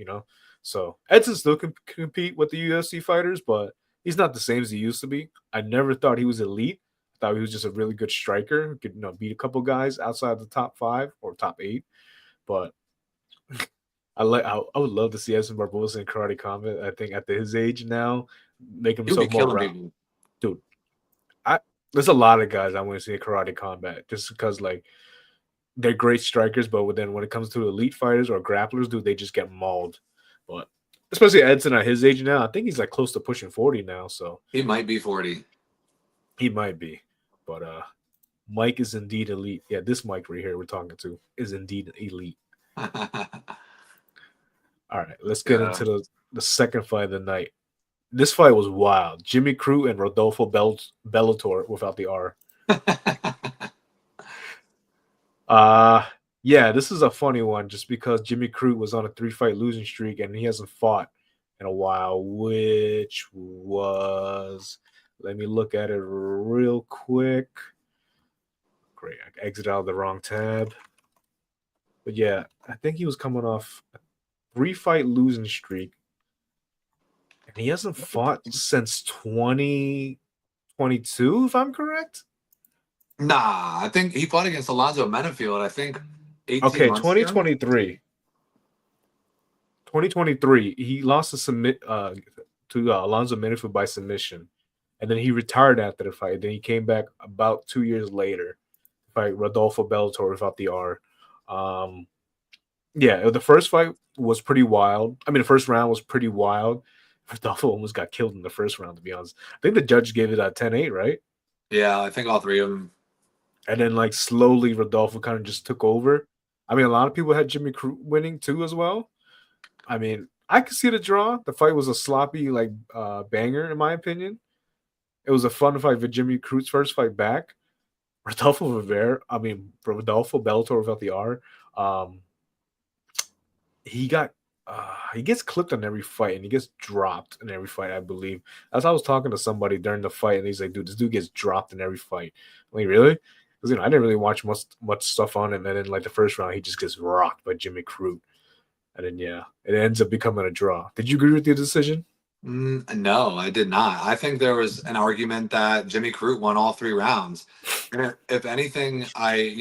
S3: So Edson still can compete with the UFC fighters, but he's not the same as he used to be. I never thought he was elite. I thought he was just a really good striker who could beat a couple guys outside the top 5 or top 8. But I would love to see Edson Barbosa in karate combat. I think at his age now, make
S2: He'll be
S3: himself more
S2: killing
S3: round.
S2: people.
S3: Dude, I there's a lot of guys I want to see in karate combat just because like they're great strikers, but then when it comes to elite fighters or grapplers, dude, they just get mauled. But especially Edson at his age now, I think he's like close to pushing 40 now, so
S2: He might be 40.
S3: he might be. But Mike is indeed elite. Yeah, this Mike right here we're talking to is indeed elite. All right, let's get
S2: Yeah.
S3: into the second fight of the night. This fight was wild. Jimmy Crute and Rodolfo Bellator without the R. Yeah, this is a funny one just because Jimmy Crute was on a 3-fight losing streak and he hasn't fought in a while, which was, let me look at it real quick. Great, I exited out of the wrong tab. But yeah, I think he was coming off a 3-fight losing streak and he hasn't fought since 2022, if I'm correct.
S2: Nah, I think he fought against Alonzo Menafield, I think 18
S3: Okay,
S2: months ago.
S3: 2023. 2023, he lost to Alonzo Menafield by submission, and then he retired after the fight. Then he came back about 2 years later, to fight Rodolfo Bellator without the R. Yeah, the first fight was pretty wild. I mean, the first round was pretty wild. Rodolfo almost got killed in the first round, to be honest. I think the judge gave it a 10-8, right?
S2: Yeah, I think all three of them.
S3: And then, like, slowly Rodolfo kind of just took over. I mean, a lot of people had Jimmy Crute winning too as well. I mean, I could see the draw. The fight was a sloppy, like, banger, in my opinion. It was a fun fight for Jimmy Crute's first fight back. Rodolfo Bellator without the R. He gets clipped on every fight and he gets dropped in every fight, I believe. As I was talking to somebody during the fight, and he's like, dude, this dude gets dropped in every fight. I'm like, really? Because I didn't really watch much stuff on him. And then like the first round, he just gets rocked by Jimmy Crute. And then it ends up becoming a draw. Did you agree with your decision?
S2: No, I did not. I think there was an argument that Jimmy Crute won all 3 rounds. And if anything, I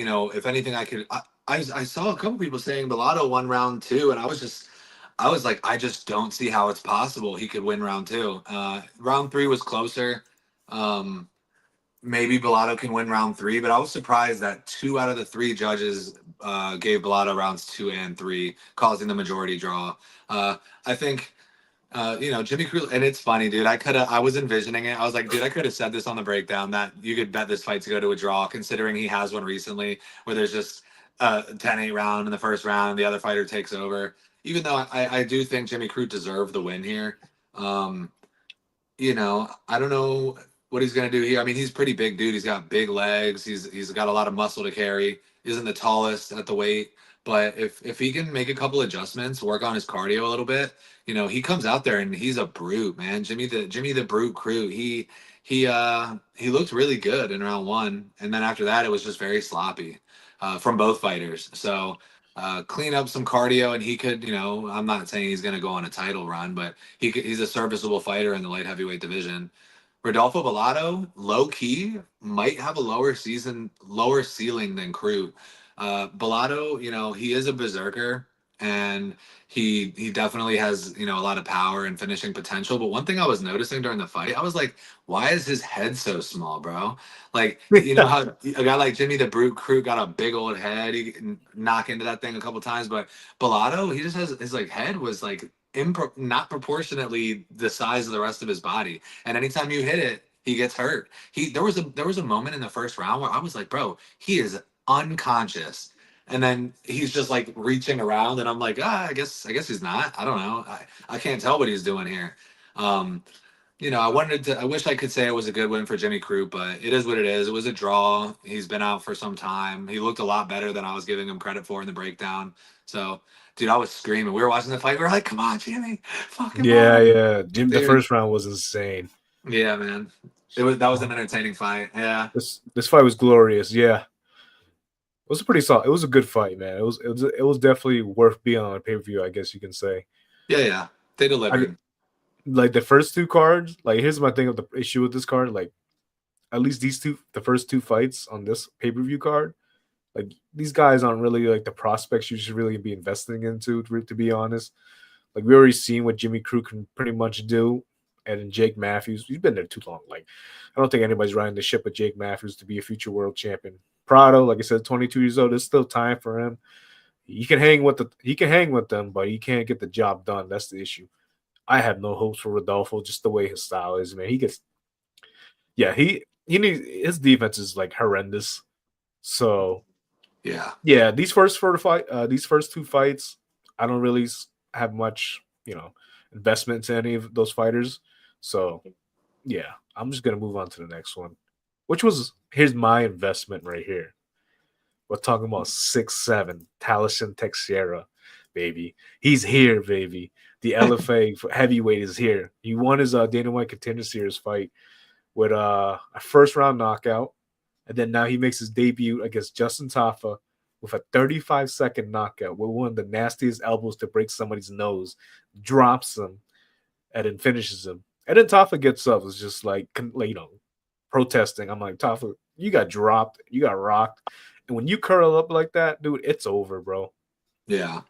S2: saw a couple people saying Bellato won round 2, and I was like, I just don't see how it's possible he could win round 2. Round 3 was closer. Maybe Bellato can win round 3, but I was surprised that 2 out of the 3 judges gave Bellato rounds 2 and 3, causing the majority draw. I think. Jimmy Crute, and it's funny, dude. I was envisioning it. I was like, dude, I could have said this on the breakdown that you could bet this fight to go to a draw, considering he has one recently where there's just a 10-8 round in the first round and the other fighter takes over. Even though I do think Jimmy Crute deserved the win here. I don't know what he's gonna do here. I mean, he's pretty big, dude. He's got big legs. He's got a lot of muscle to carry. Isn't the tallest at the weight. But if he can make a couple adjustments, work on his cardio a little bit, he comes out there and he's a brute, man. Jimmy the Brute Crute. He looked really good in round 1, and then after that it was just very sloppy from both fighters. So clean up some cardio, and he could, I'm not saying he's going to go on a title run, but he's a serviceable fighter in the light heavyweight division. Rodolfo Bellato, low key, might have a lower ceiling than Crew. Bellato, he is a berserker, and he definitely has a lot of power and finishing potential. But one thing I was noticing during the fight, I was like, why is his head so small, bro? Like, how a guy like Jimmy the Brute Crew got a big old head, he can knock into that thing a couple times, but Bellato, he just has his like head was like not proportionately the size of the rest of his body, and anytime you hit it, he gets hurt. There was a moment in the first round where I was like, bro, he is unconscious, and then he's just like reaching around, and I'm like, I guess he's not. I don't know. I can't tell what he's doing here. Um, I wish I could say it was a good win for Jimmy Crute, but it is what it is. It was a draw. He's been out for some time. He looked a lot better than I was giving him credit for in the breakdown. So, dude, I was screaming. We were watching the fight. We were like, come on, Jimmy. Fuck him
S3: Yeah,
S2: up.
S3: yeah. Jim, the
S2: Dude.
S3: first round was insane.
S2: Yeah, man. That was an entertaining fight. Yeah.
S3: This fight was glorious. Yeah, it was a pretty solid. It was a good fight, man. It was definitely worth being on a pay per view. I guess you can say.
S2: Yeah, yeah. They
S3: I
S2: delivered.
S3: like the first two cards. Like, here's my thing of the issue with this card. Like, at least the first two fights on this pay per view card. Like, these guys aren't really like the prospects you should really be investing into. To be honest, like, we already seen what Jimmy Crute can pretty much do, and Jake Matthews. He's been there too long. Like, I don't think anybody's riding the ship with Jake Matthews to be a future world champion. Prado, like I said, 22 years old. There's still time for him. He can hang with them, but he can't get the job done. That's the issue. I have no hopes for Rodolfo, just the way his style is, man. He needs his defense is like horrendous. So
S2: Yeah.
S3: yeah, these first two fights, I don't really have much, investment into any of those fighters. So yeah, I'm just gonna move on to the next one, which was here's my investment right here. We're talking about 6'7" Talison Teixeira, baby. He's here, baby. The LFA for heavyweight is here. He won his Dana White Contender Series fight with a first round knockout, and then now he makes his debut against Justin Tafa with a 35-second knockout with one of the nastiest elbows to break somebody's nose, drops him, and then finishes him. And then Tafa gets up, is just like, protesting. I'm like, Tafa, you got dropped, you got rocked, and when you curl up like that, dude, it's over, bro.
S2: Yeah.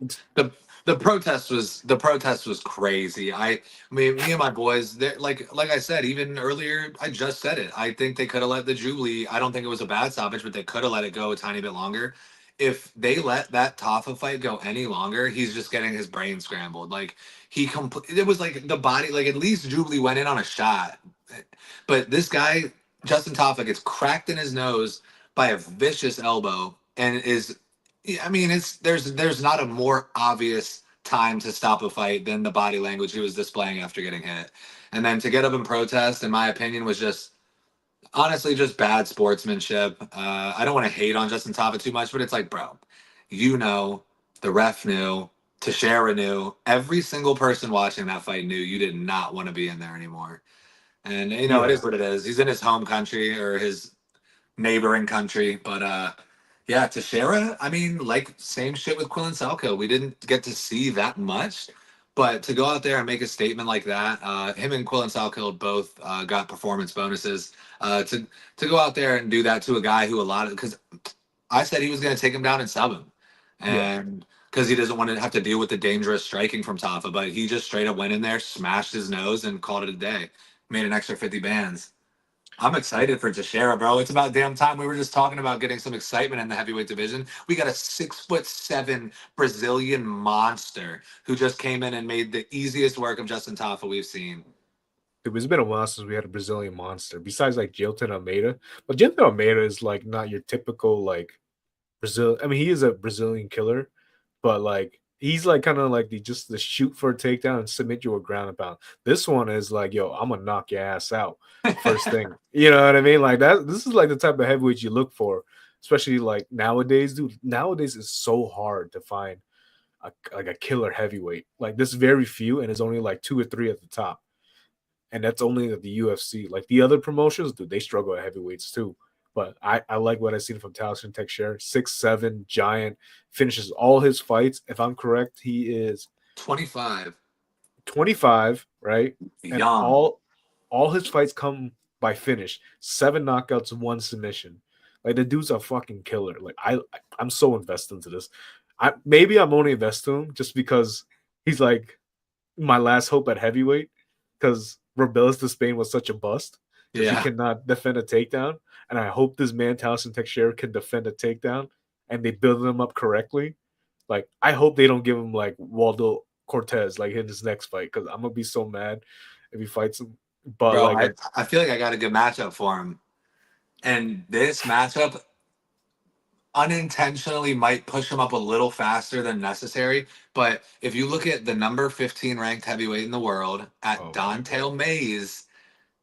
S2: The protest was crazy. I mean, me and my boys, like I said, even earlier, I just said it. I think they could have let the Jubilee. I don't think it was a bad stoppage, but they could have let it go a tiny bit longer. If they let that Tafa fight go any longer, he's just getting his brain scrambled. Like it was like the body, like at least Jubilee went in on a shot, but this guy Justin Tafa gets cracked in his nose by a vicious elbow and is yeah, I mean, there's not a more obvious time to stop a fight than the body language he was displaying after getting hit. And then to get up and protest, in my opinion, was just honestly just bad sportsmanship. I don't want to hate on Justin Taffa too much, but it's like, bro, you know, the ref knew, Teixeira knew, every single person watching that fight knew you did not want to be in there anymore. And it
S3: Yeah,
S2: is what it is. He's in his home country or his neighboring country. But yeah, Teixeira, I mean, like same shit with Quillen Salco. We didn't get to see that much, but to go out there and make a statement like that, him and Quillen Salco both got performance bonuses. To go out there and do that to a guy who because I said he was going to take him down and sub him,
S3: yeah,
S2: and because he doesn't want to have to deal with the dangerous striking from Tafa, but he just straight up went in there, smashed his nose, and called it a day. Made an extra 50 bands. I'm excited for Teixeira, bro. It's about damn time. We were just talking about getting some excitement in the heavyweight division. We got a 6'7" Brazilian monster who just came in and made the easiest work of Justin Tafa we've seen.
S3: it's been a while since we had a Brazilian monster besides like Jilton Almeida. But Jilton Almeida is like not your typical like Brazil. I mean, he is a Brazilian killer, but like he's like kind of like the shoot for a takedown and submit you a ground and pound. This one is like, yo, I'm gonna knock your ass out first thing. You know what I mean? Like that. This is like the type of heavyweight you look for, especially like nowadays, dude. Nowadays it's so hard to find like a killer heavyweight. Like there's very few, and there's only like two or three at the top, and that's only at the UFC. Like the other promotions, dude, they struggle at heavyweights too. But I like what I've seen from Taliesin Teixeira. 6'7", giant, finishes all his fights. If I'm correct, he is
S2: 25.
S3: 25, right? And
S2: Young.
S3: all his fights come by finish. 7 knockouts, 1 submission. Like the dude's a fucking killer. Like I'm so invested into this. Maybe I'm only invested in him just because he's like my last hope at heavyweight because Rebellis to Spain was such a bust because he
S2: Yeah.
S3: cannot defend a takedown. And I hope this man, Taliesin Teixeira, can defend a takedown and they build him up correctly. Like, I hope they don't give him like Waldo Cortez like in his next fight because I'm gonna be so mad if he fights him. But
S2: Bro,
S3: like,
S2: I feel like I got a good matchup for him. And this matchup unintentionally might push him up a little faster than necessary. But if you look at the number 15 ranked heavyweight in the world at
S3: oh,
S2: Dante Mays,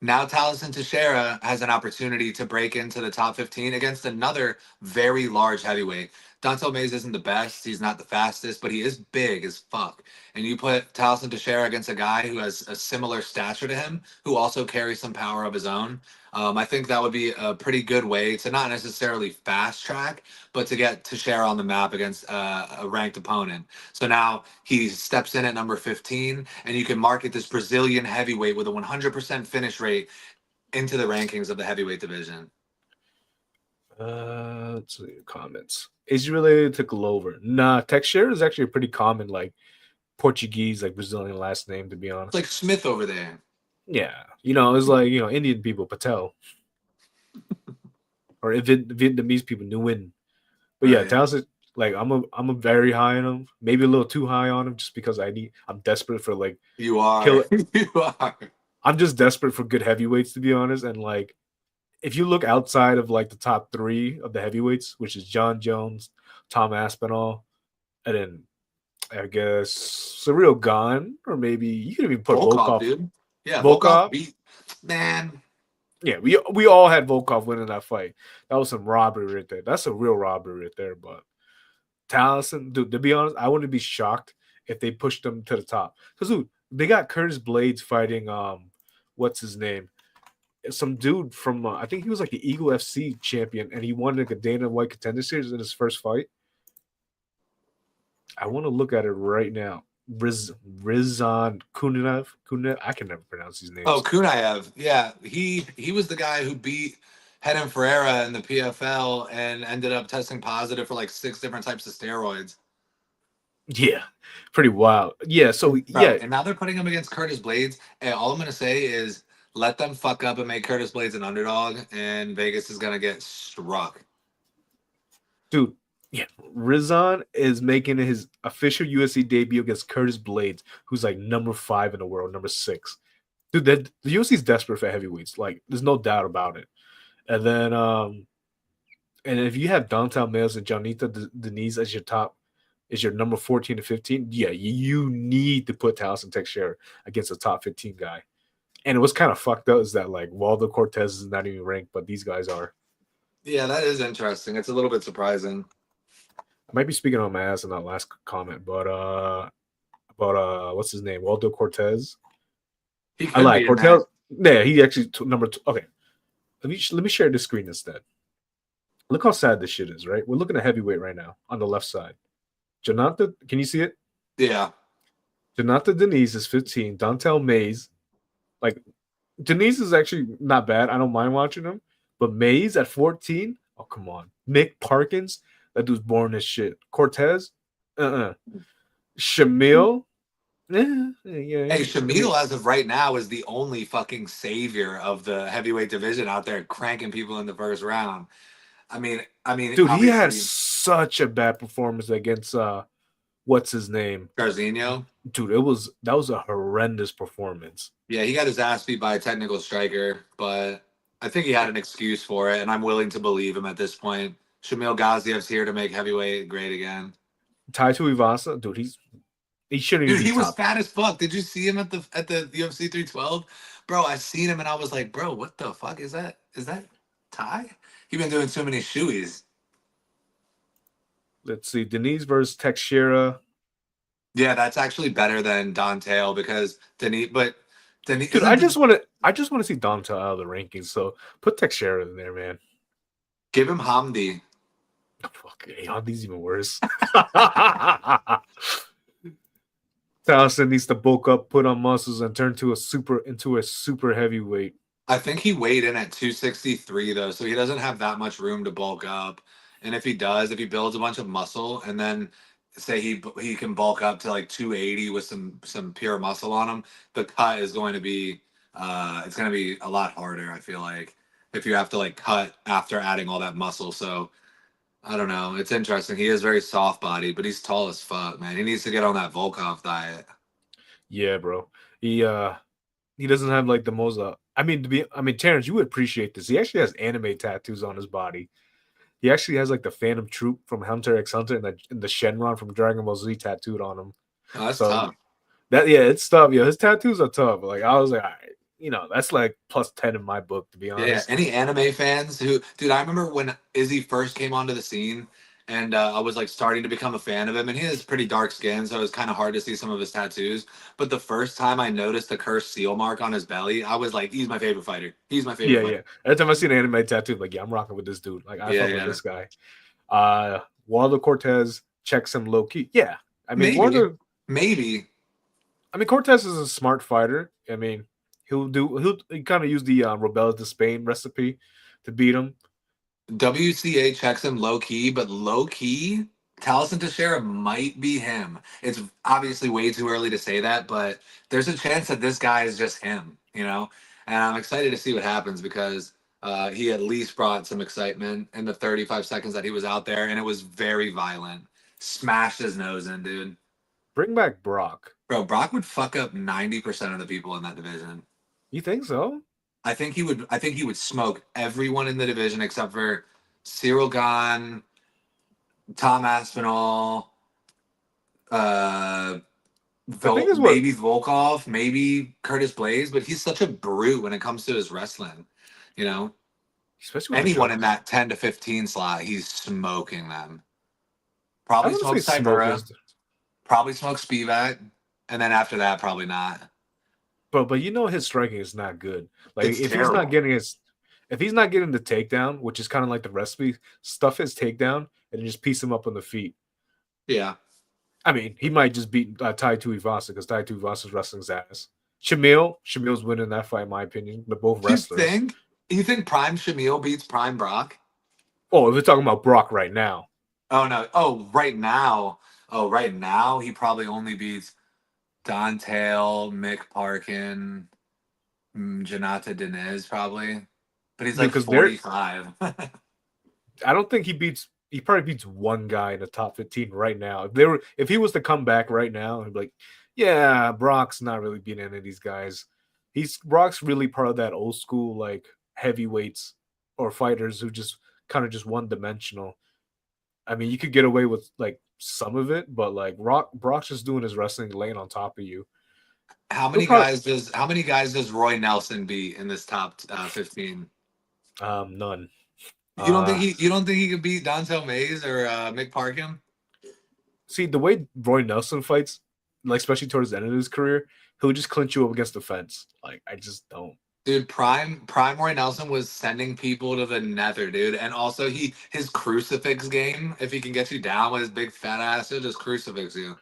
S2: now Taliesin Teixeira has an opportunity to break into the top 15 against another very large heavyweight. Dontel Mays isn't the best. He's not the fastest, but he is big as fuck. And you put Taliesin Teixeira against a guy who has a similar stature to him, who also carries some power of his own. I think that would be a pretty good way to not necessarily fast track, but to get Teixeira on the map against a ranked opponent. So now he steps in at number 15, and you can market this Brazilian heavyweight with a 100% finish rate into the rankings of the heavyweight division.
S3: let's see comments. Is he related to Glover? Nah, Teixeira is actually a pretty common like Portuguese, like Brazilian last name, to be honest.
S2: It's like Smith over there.
S3: Yeah, it's like Indian people, Patel, or Vietnamese people, Nguyen. But yeah,
S2: Right.
S3: Taliesin, like I'm a very high on him, maybe a little too high on him, just because I'm desperate for like
S2: You are.
S3: kill.
S2: You are.
S3: I'm just desperate for good heavyweights, to be honest, and like if you look outside of like the top 3 of the heavyweights, which is John Jones, Tom Aspinall, and then I guess Cyril Gane, or maybe you could even put Volkov.
S2: Dude. Yeah,
S3: Volkov
S2: beat, man.
S3: Yeah, we all had Volkov winning that fight. That was some robbery right there. That's a real robbery right there. But Taliesin, dude, to be honest, I wouldn't be shocked if they pushed them to the top. Because dude, they got Curtis Blades fighting what's his name? Some dude from I think he was like the Eagle FC champion, and he won like a Dana White Contender Series in his first fight. I want to look at it right now. Rizan Kunaev. I can never pronounce his name.
S2: Oh, Kunaev. Yeah, he was the guy who beat Hedon Ferreira in the PFL and ended up testing positive for like 6 different types of steroids.
S3: Yeah, pretty wild. Yeah, so
S2: Bro,
S3: yeah,
S2: and now they're putting him against Curtis Blades. And all I'm gonna say is let them fuck up and make Curtis Blades an underdog, and Vegas is gonna get struck.
S3: Dude, yeah, Rizan is making his official UFC debut against Curtis Blades, who's like number 5 in the world, number 6. Dude, the UFC is desperate for heavyweights. Like, there's no doubt about it. And then, and if you have Dontel Mays and Jonita Denise as your top, is your number 14 to 15, yeah, you need to put Taliesin Teixeira against a top 15 guy. And it was kind of fucked up is that like Waldo Cortez is not even ranked, but these guys are.
S2: Yeah, that is interesting. It's a little bit surprising.
S3: I might be speaking on my ass in that last comment, but what's his name? Waldo Cortez. I like Cortez. Yeah, he actually number 2. Okay, let me share this screen instead. Look how sad this shit is, right? We're looking at heavyweight right now on the left side. Jonathan, can you see it?
S2: Yeah.
S3: Jonathan Denise is 15. Dontel Mays, like Denise is actually not bad. I don't mind watching him, but Mays at 14. Oh come on, Nick Parkins. That dude's born as shit. Cortez, Shamil. Yeah.
S2: Hey, Shamil, as of right now, is the only fucking savior of the heavyweight division out there, cranking people in the first round. I mean,
S3: dude, he had such a bad performance against what's his name,
S2: Garzinho.
S3: Dude, that was a horrendous performance.
S2: Yeah, he got his ass beat by a technical striker, but I think he had an excuse for it, and I'm willing to believe him at this point. Shamil Ghaziev's here to make heavyweight great again.
S3: Tai Tuivasa, dude, he shouldn't even.
S2: Dude, he was fat as fuck. Did you see him at the UFC 312? Bro, I seen him and I was like, bro, what the fuck is that? Is that Ty? He been doing too many shoeies.
S3: Let's see, Denise versus Teixeira.
S2: Yeah, that's actually better than Dontel because Denise.
S3: Dude, I just want to see Dontel out of the rankings. So put Teixeira in there, man.
S2: Give him Hamdi.
S3: Fuck, Hamdi's even worse. Townsend needs to bulk up, put on muscles, and turn into a super heavyweight.
S2: I think he weighed in at 263 though, so he doesn't have that much room to bulk up. And if he does, if he builds a bunch of muscle and then say he can bulk up to like 280 with some pure muscle on him, the cut is going to be it's going to be a lot harder, I feel like, if you have to like cut after adding all that muscle. So I don't know. It's interesting. He is very soft body, but he's tall as fuck, man. He needs to get on that Volkov diet.
S3: Yeah, bro. He doesn't have like the most Terrence, you would appreciate this. He actually has anime tattoos on his body. He actually has like the Phantom Troop from Hunter x Hunter and the Shenron from Dragon Ball Z tattooed on him.
S2: Oh, that's tough.
S3: It's tough. Yeah, his tattoos are tough. Like I was like, all right, that's like plus 10 in my book, to be honest.
S2: Yeah, any anime fans dude, I remember when Izzy first came onto the scene and I was like starting to become a fan of him, and he has pretty dark skin, so it was kind of hard to see some of his tattoos. But the first time I noticed the cursed seal mark on his belly, I was like, he's my favorite fighter. He's my favorite fighter.
S3: Yeah. Every time I see an anime tattoo, I'm like, yeah, I'm rocking with this dude. Like I fuck with this guy. Waldo Cortez checks him low key. Yeah. I mean,
S2: maybe.
S3: I mean, Cortez is a smart fighter. I mean, he'll kind of use the Rebels de Spain recipe to beat him.
S2: WCA checks him low key, but low key, Taliesin Teixeira might be him. It's obviously way too early to say that, but there's a chance that this guy is just him, And I'm excited to see what happens because he at least brought some excitement in the 35 seconds that he was out there, and it was very violent. Smashed his nose in, dude.
S3: Bring back Brock.
S2: Bro, Brock would fuck up 90% of the people in that division.
S3: You think so?
S2: I think he would smoke everyone in the division except for Cyril Gahn, Tom Aspinall, maybe Volkov, maybe Curtis Blaze, but he's such a brute when it comes to his wrestling.
S3: Especially
S2: anyone in that 10 to 15 slot, he's smoking them. Probably smoke Cybera, probably smoke Spivak, and then after that, probably not.
S3: But his striking is not good. Like if he's not getting the takedown, which is kind of like the recipe, stuff his takedown and just piece him up on the feet.
S2: Yeah.
S3: I mean, he might just beat Tai Tuivasa because Tai Tuivasa's wrestling's ass. Shamil's winning that fight, in my opinion. They're both wrestlers.
S2: You think Prime Shamil beats Prime Brock?
S3: Oh, if we're talking about Brock right now.
S2: Oh, no. Oh, right now. Right now, he probably only beats Don Tail, Mick Parkin, Janata Dinez, probably. But he's like 45.
S3: I don't think he probably beats one guy in the top 15 right now. If he was to come back right now, he'd be like, yeah, Brock's not really beating any of these guys. Brock's really part of that old school like heavyweights or fighters who just kind of just one dimensional. I mean, you could get away with like some of it, but like Brock's just doing his wrestling, laying on top of you.
S2: How many guys does Roy Nelson beat in this top 15?
S3: None.
S2: You don't think he could beat Dontel Mays or Mick Parkin?
S3: See, the way Roy Nelson fights, like especially towards the end of his career, he'll just clinch you up against the fence. Like I just don't.
S2: Dude, Prime Roy Nelson was sending people to the nether, dude. And also his crucifix game, if he can get you down with his big fat ass, he'll just crucifix you.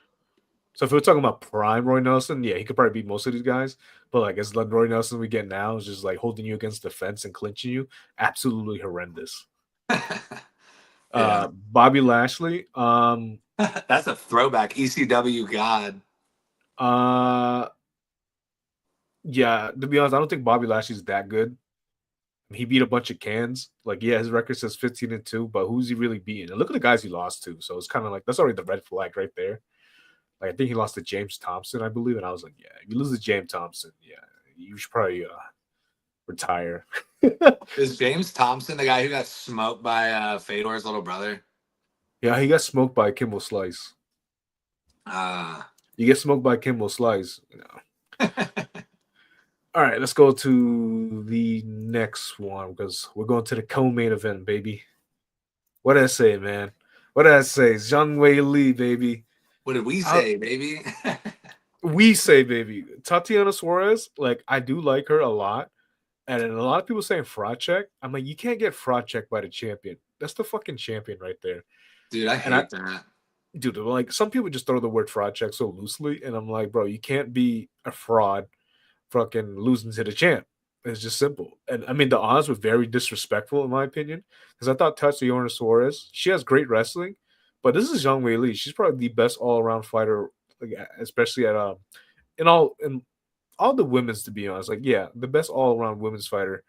S3: So if we're talking about Prime Roy Nelson, yeah, he could probably beat most of these guys. But like as Roy Nelson we get now is just like holding you against the fence and clinching you, absolutely horrendous. Bobby Lashley.
S2: That's a throwback. ECW God.
S3: Yeah, to be honest, I don't think Bobby Lashley's that good. He beat a bunch of cans. Like, yeah, his record says 15-2, but who's he really beating? And look at the guys he lost to. So it's kind of like that's already the red flag right there. Like, I think he lost to James Thompson, I believe, and I was like, yeah, if you lose to James Thompson, yeah, you should probably retire.
S2: Is James Thompson the guy who got smoked by Fedor's little brother?
S3: Yeah, he got smoked by Kimbo Slice. You get smoked by Kimbo Slice, All right, let's go to the next one because we're going to the co-main event, baby. What did I say, man? What did I say? Zhang Wei Li, baby.
S2: What did we say, baby?
S3: We say, baby. Tatiana Suarez, like, I do like her a lot. And then a lot of people saying fraud check. I'm like, you can't get fraud checked by the champion. That's the fucking champion right there.
S2: Dude, I
S3: And I,
S2: hate that.
S3: dude, like some people just throw the word fraud check so loosely, and I'm like, bro, you can't be a fraud fucking losing to the champ. It's just simple. And I mean, the odds were very disrespectful in my opinion, because I thought Tatiana Suarez, she has great wrestling, but this is Zhang Weili. She's probably the best all around fighter, like, especially at in all the women's, to be honest. Like, yeah, the best all around women's fighter.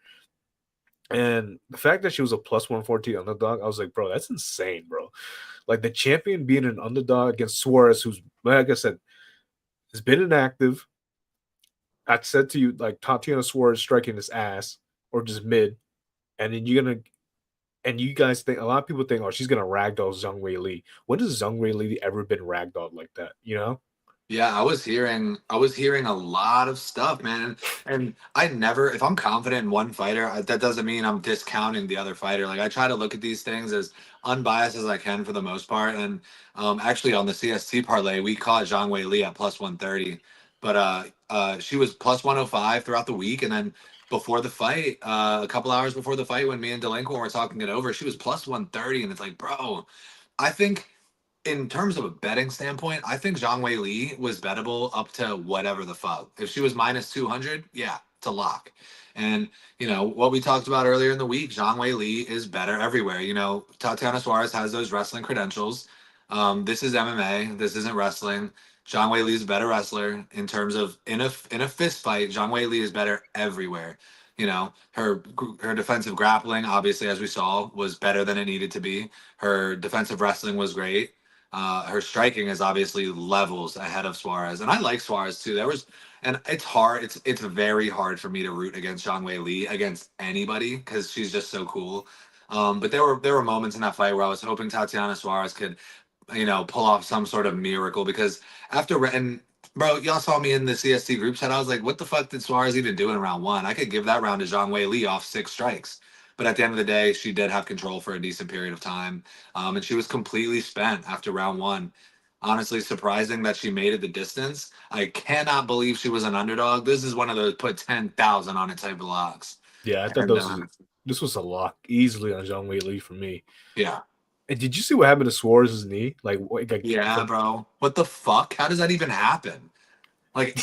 S3: And the fact that she was a plus 114 underdog, I was like, bro, that's insane, bro. Like the champion being an underdog against Suarez, who's, like I said, has been inactive. I said to you, like Tatiana Suarez striking his ass or just mid, and then you guys think, a lot of people think, oh, she's gonna ragdoll Zhang Wei Li. When has Zhang Wei Li ever been ragdolled like that? You know?
S2: Yeah, I was hearing a lot of stuff, man. And I never, if I'm confident in one fighter, that doesn't mean I'm discounting the other fighter. Like I try to look at these things as unbiased as I can for the most part. And actually on the CST parlay, we caught Zhang Wei Li at plus 130, but she was plus 105 throughout the week, and then before the fight, a couple hours before the fight, when me and Delinquent were talking it over, she was plus 130, and it's like, bro, I think in terms of a betting standpoint, I think Zhang Wei Li was bettable up to whatever the fuck. If she was minus 200, yeah, it's a lock. And, what we talked about earlier in the week, Zhang Wei Li is better everywhere. Tatiana Suarez has those wrestling credentials. This is MMA. This isn't wrestling. Zhang Wei Li is a better wrestler in terms of in a fist fight. Zhang Wei Li is better everywhere. Her defensive grappling, obviously, as we saw, was better than it needed to be. Her defensive wrestling was great. Her striking is obviously levels ahead of Suarez, and I like Suarez too. And it's hard. It's very hard for me to root against Zhang Wei Li against anybody because she's just so cool. But there were moments in that fight where I was hoping Tatiana Suarez could, pull off some sort of miracle because and bro, y'all saw me in the CST group chat. I was like, what the fuck did Suarez even do in round one? I could give that round to Zhang Wei Li off 6 strikes. But at the end of the day, she did have control for a decent period of time. And she was completely spent after round one. Honestly, surprising that she made it the distance. I cannot believe she was an underdog. This is one of those put 10,000 on it type of locks.
S3: Yeah, I thought
S2: And
S3: this was a lock easily on Zhang Wei Li for me.
S2: yeah.
S3: And did you see what happened to Suarez's knee?
S2: Yeah, bro. What the fuck? How does that even happen? Like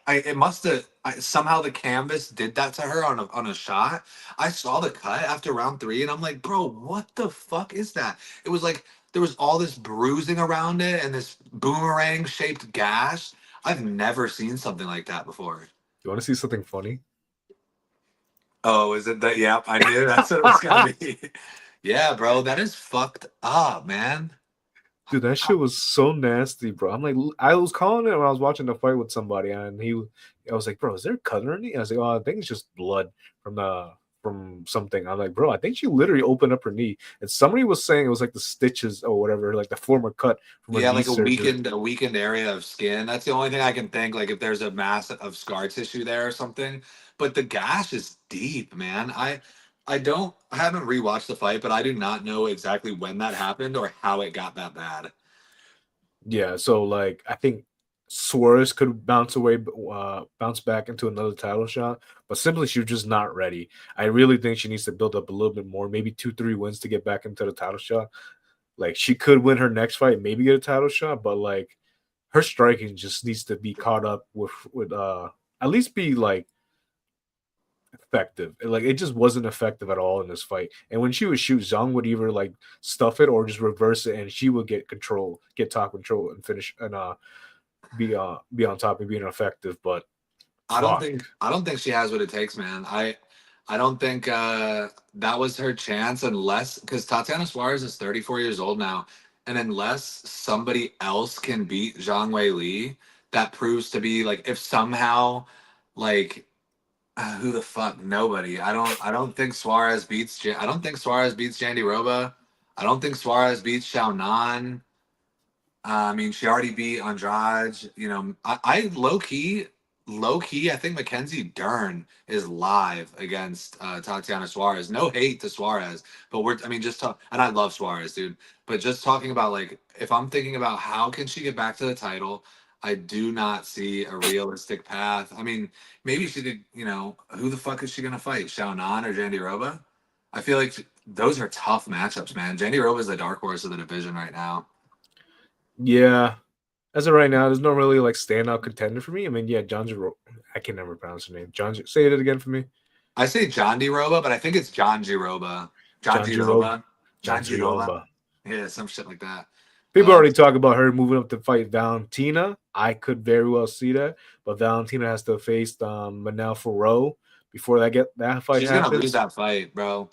S2: it must have somehow the canvas did that to her on a shot. I saw the cut after round three, and I'm like, bro, what the fuck is that? It was like there was all this bruising around it and this boomerang shaped gash. I've never seen something like that before.
S3: You want to see something funny?
S2: Oh, is it that? Yep, I knew that's what it was gonna be. Yeah, bro, that is fucked up, man.
S3: Dude, that shit was so nasty, bro. I'm like, I was calling it when I was watching the fight with somebody, and I was like, bro, is there cut in her knee? I was like, oh, I think it's just blood from something. I'm like, bro, I think she literally opened up her knee, and somebody was saying it was like the stitches or whatever, like the former cut from her
S2: Yeah,
S3: knee
S2: like a
S3: surgery.
S2: weakened area of skin. That's the only thing I can think. Like if there's a mass of scar tissue there or something. But the gash is deep, man. I haven't rewatched the fight, but I do not know exactly when that happened or how it got that bad.
S3: Yeah, so like I think Suarez could bounce back into another title shot, but simply she was just not ready. I really think she needs to build up a little bit more, maybe 2-3 wins to get back into the title shot. Like she could win her next fight, maybe get a title shot, but like her striking just needs to be caught up with at least be like effective. Like it just wasn't effective at all in this fight. And when she would shoot, Zhang would either like stuff it or just reverse it, and she would get top control, and finish and be on top and being effective. But fuck,
S2: I don't think she has what it takes, man. I don't think that was her chance unless because Tatiana Suarez is 34 years old now, and unless somebody else can beat Zhang Wei Li, that proves to be like if somehow like who the fuck? Nobody. I don't think Suarez beats. I don't think Suarez beats Jandy Roba. I don't think Suarez beats Xiao Nan. I mean, she already beat Andrade. I low key. I think Mackenzie Dern is live against Tatiana Suarez. No hate to Suarez, but I mean, just talk. And I love Suarez, dude. But just talking about like, if I'm thinking about how can she get back to the title, I do not see a realistic path. I mean, maybe she did, who the fuck is she going to fight? Xiaonan or Jandiroba? I feel like those are tough matchups, man. Jandiroba is the dark horse of the division right now.
S3: Yeah. As of right now, there's no really like standout contender for me. I mean, yeah, I can never pronounce her name. Say it again for me.
S2: I say Jandiroba, but I think it's Jandiroba.
S3: Jandiroba.
S2: Jandiroba. Yeah, some shit like that.
S3: People already talk about her moving up to fight Valentina. I could very well see that, but Valentina has to face Manel Ferro before that fight
S2: She's
S3: happens.
S2: Gonna lose that fight, bro.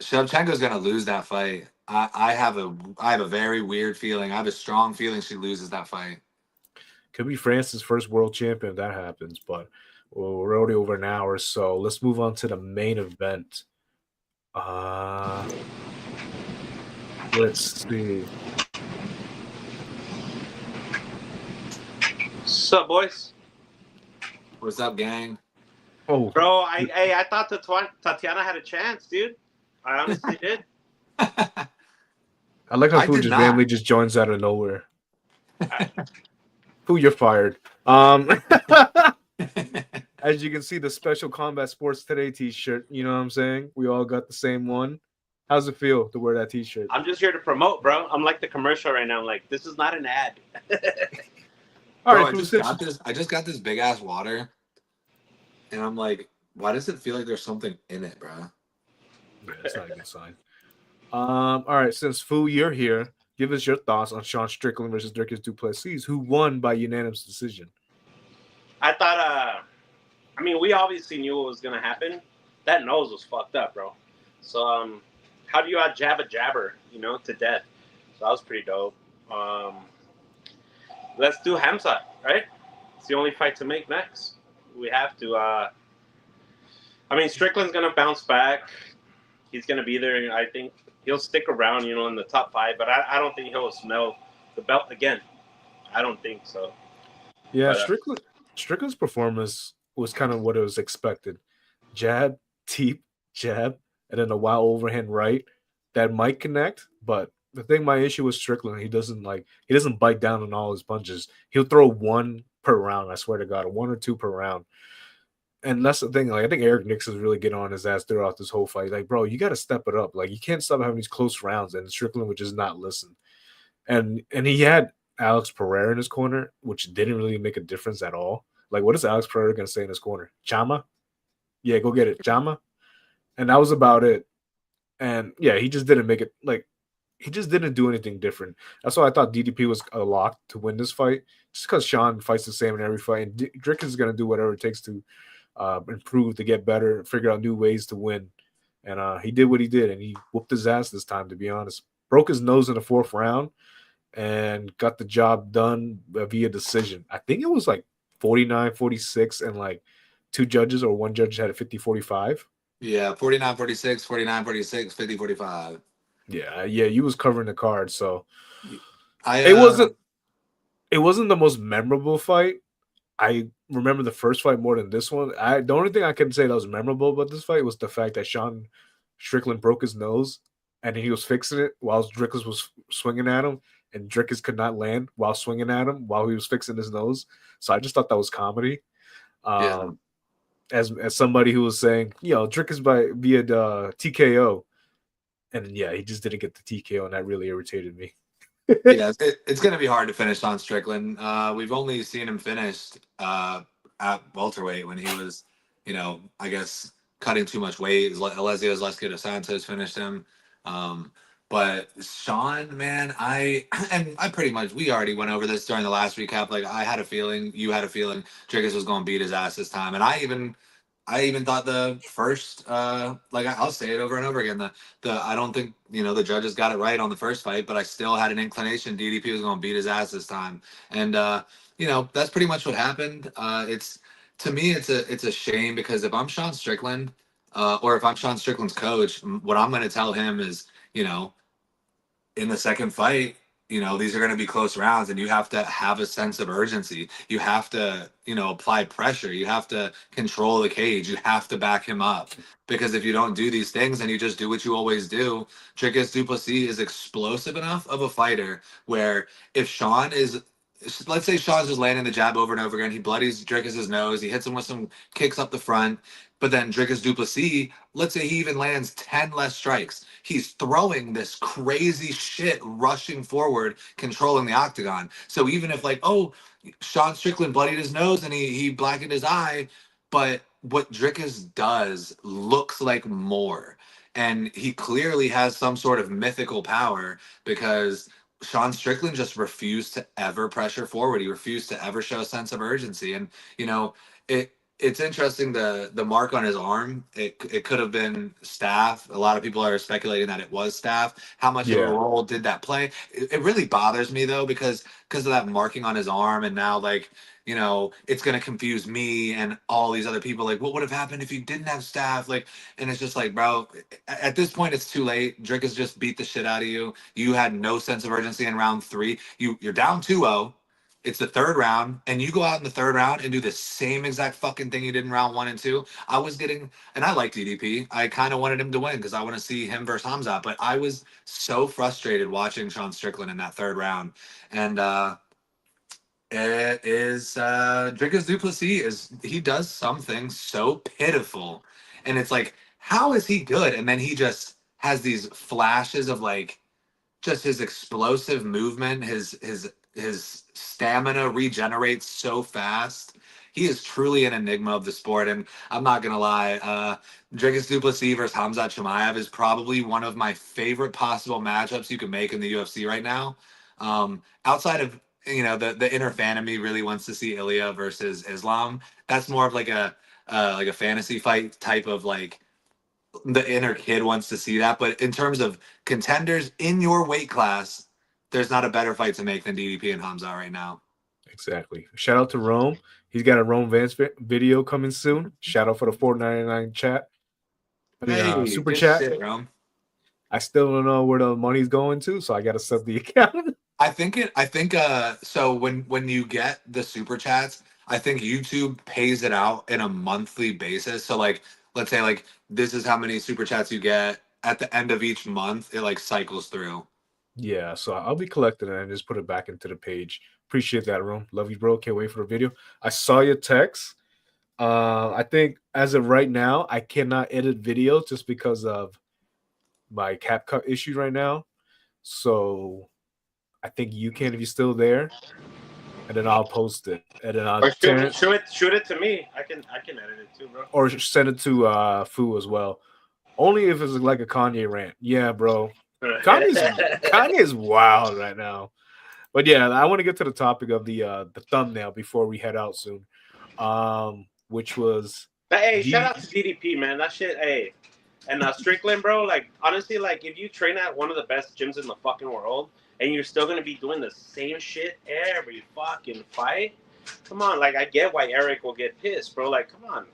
S2: Shevchenko's gonna lose that fight. I have a very weird feeling. I have a strong feeling she loses that fight.
S3: Could be France's first world champion if that happens, but we're already over an hour, so let's move on to the main event. Let's see.
S4: What's up, boys?
S2: What's up, gang?
S3: Oh,
S4: bro, I thought Tatiana had a chance, dude. I honestly did.
S3: I like how Fu just randomly just joins out of nowhere. Fu, you're fired. As you can see, the Special Combat Sports Today t-shirt, you know what I'm saying? We all got the same one. How's it feel to wear that t-shirt?
S4: I'm just here to promote, bro. I'm like the commercial right now. I'm like, this is not an ad.
S2: All right, I just got this big ass water, and I'm like, why does it feel like there's something in it, bro?
S3: Yeah, that's not a good sign. All right, since Fu, you're here, give us your thoughts on Sean Strickland versus Dricus Du Plessis, who won by unanimous decision.
S4: I thought, we obviously knew what was gonna happen. That nose was fucked up, bro. So, how do you jab a jabber, to death? So that was pretty dope. Let's do Hamza, right? It's the only fight to make next. We have to. Strickland's gonna bounce back. He's gonna be there. I think he'll stick around, in the top 5. But I don't think he'll smell the belt again. I don't think so.
S3: Yeah, but, Strickland's performance was kind of what it was expected. Jab, teep, jab, and then a wild overhand right that might connect. But the thing, my issue with Strickland, he doesn't bite down on all his punches. He'll throw one per round. I swear to God, 1 or 2 per round. And that's the thing. Like, I think Eric Nixon's really getting on his ass throughout this whole fight. Like, bro, you got to step it up. Like, you can't stop having these close rounds. And Strickland would just not listen. And he had Alex Pereira in his corner, which didn't really make a difference at all. Like, what is Alex Pereira going to say in his corner? Chama? Yeah, go get it. Chama? And that was about it. And, yeah, he just didn't make it. Like, he just didn't do anything different. That's why I thought DDP was a lock to win this fight. Just because Sean fights the same in every fight. And Dricus is going to do whatever it takes to improve, to get better, figure out new ways to win. And he did what he did, and he whooped his ass this time, to be honest. Broke his nose in the 4th round and got the job done via decision. I think it was like 49-46, and like 2 judges or 1 judge had a 50-45.
S2: Yeah, 49-46, 49-46, 50-45.
S3: Yeah, you was covering the card, so
S2: it
S3: wasn't the most memorable fight. I remember the first fight more than this one. The only thing I can say that was memorable about this fight was the fact that Sean Strickland broke his nose and he was fixing it while Dricus was swinging at him, and Dricus could not land while swinging at him while he was fixing his nose. So I just thought that was comedy. As somebody who was saying, Dricus via the TKO, and yeah, he just didn't get the TKO, and that really irritated me.
S2: Yeah, it's going to be hard to finish on Strickland. We've only seen him finished at welterweight when he was, I guess cutting too much weight. Alessio Zaleski dos Santos finished him. But Sean, man, we already went over this during the last recap. Like, I had a feeling, you had a feeling Dricus was going to beat his ass this time. And I even thought the first, I'll say it over and over again. I don't think, the judges got it right on the first fight, but I still had an inclination DDP was going to beat his ass this time. And, that's pretty much what happened. To me, it's a shame, because if I'm Sean Strickland, or if I'm Sean Strickland's coach, what I'm going to tell him is, in the second fight, these are going to be close rounds, and you have to have a sense of urgency. You have to, apply pressure. You have to control the cage. You have to back him up, because if you don't do these things and you just do what you always do, Dricus Du Plessis is explosive enough of a fighter where if Sean is let's say Sean's just landing the jab over and over again. He bloodies Dricus's nose. He hits him with some kicks up the front. But then Dricus Du Plessis, let's say he even lands 10 less strikes. He's throwing this crazy shit, rushing forward, controlling the octagon. So even if like, oh, Sean Strickland bloodied his nose and he blackened his eye, but what Dricus does looks like more. And he clearly has some sort of mythical power because Sean Strickland just refused to ever pressure forward. He refused to ever show a sense of urgency. And you know, it's interesting the mark on his arm. It could have been staph. A lot of people are speculating that it was staph. How much of a
S3: Yeah.
S2: role did that play? It really bothers me though because of that marking on his arm, and now like you know it's gonna confuse me and all these other people. Like, what would have happened if he didn't have staph? Like, and it's just like, bro, at this point it's too late. Drake has just beat the shit out of you. You had no sense of urgency in round 3. You're down 2-0. It's the third round, and you go out in the third round and do the same exact fucking thing you did in round 1 and 2. I was getting, and I like DDP. I kind of wanted him to win because I want to see him versus Hamza. But I was so frustrated watching Sean Strickland in that third round, and it is Dricus Du Plessis he does something so pitiful, and it's like, how is he good? And then he just has these flashes of like just his explosive movement, his stamina regenerates so fast. He is truly an enigma of the sport, and I'm not gonna lie. Dricus Du Plessis versus Hamzat Chimaev is probably one of my favorite possible matchups you can make in the UFC right now. Outside of the inner fan of me really wants to see Ilya versus Islam. That's more of like a fantasy fight type of like the inner kid wants to see that. But in terms of contenders in your weight class, there's not a better fight to make than DDP and Hamza right now.
S3: Exactly. Shout out to Rome. He's got a Rome Vance video coming soon. Shout out for the $4.99 chat. Super
S2: good
S3: chat.
S2: shit, Rome.
S3: I still don't know where the money's going to, so I got to sub the account.
S2: I think so when you get the super chats, I think YouTube pays it out in a monthly basis. So like let's say like this is how many super chats you get at the end of each month, it like cycles through.
S3: Yeah, so I'll be collecting it and just put it back into the page. Appreciate that, Rome. Love you, bro. Can't wait for the video. I saw your text. I think as of right now, I cannot edit videos just because of my CapCut issue right now. So I think you can if you're still there, and then I'll post it. And then I'll
S4: shoot it to me. I can edit it too, bro.
S3: or send it to Fu as well. Only if it's like a Kanye rant. Yeah, bro. Kanye's wild right now. But yeah, I want to get to the topic of the thumbnail before we head out soon. Which was
S4: shout out to DDP, man. That shit, hey. And Strickland, bro, like honestly, like if you train at one of the best gyms in the fucking world and you're still gonna be doing the same shit every fucking fight, come on, like I get why Eric will get pissed, bro. Like, come on.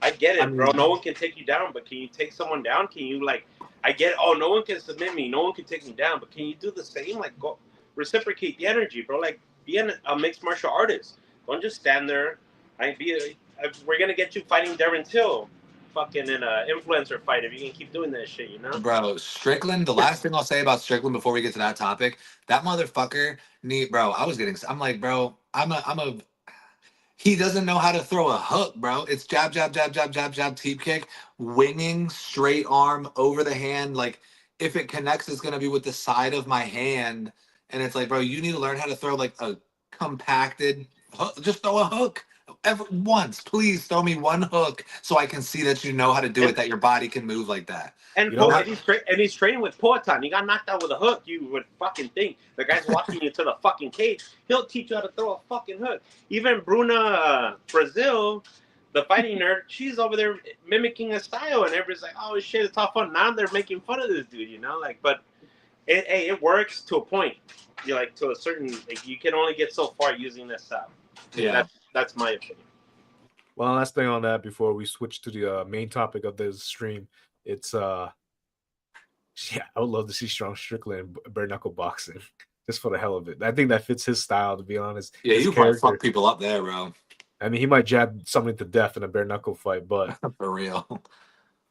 S4: I get it, bro. No one can take you down, but can you take someone down? Can you like I get it. Oh, no one can submit me, no one can take me down, but can you do the same? Like go reciprocate the energy, bro. Like be a mixed martial artist. Don't just stand there. We're gonna get you fighting Darren Till. Fucking in an influencer fight if you can keep doing that shit, you know?
S2: Bro, Strickland, the last thing I'll say about Strickland before we get to that topic, that motherfucker I'm like, bro, he doesn't know how to throw a hook, bro. It's jab, jab, jab, jab, jab, jab, teep kick, winging, straight arm over the hand. Like, if it connects, it's going to be with the side of my hand. And it's like, bro, you need to learn how to throw like a compacted hook. Just throw a hook. Once, please throw me one hook so I can see that you know how to do it, that your body can move like that.
S4: And he's training with Poatan. He got knocked out with a hook. You would fucking think the guy's walking you to the fucking cage. He'll teach you how to throw a fucking hook. Even Bruna Brazil, the fighting nerd, she's over there mimicking a style, and everybody's like, "Oh shit, it's all fun." Now they're making fun of this dude, you know, like, but it works to a point. You're like to a certain, like, you can only get so far using this style.
S2: Yeah.
S4: That's my opinion.
S3: Well, last thing on that before we switch to the main topic of this stream, it's I would love to see Sean Strickland bare knuckle boxing just for the hell of it. I think that fits his style, to be honest.
S2: Yeah, you probably fuck people up there, bro.
S3: I mean, he might jab somebody to death in a bare knuckle fight, but
S2: for real.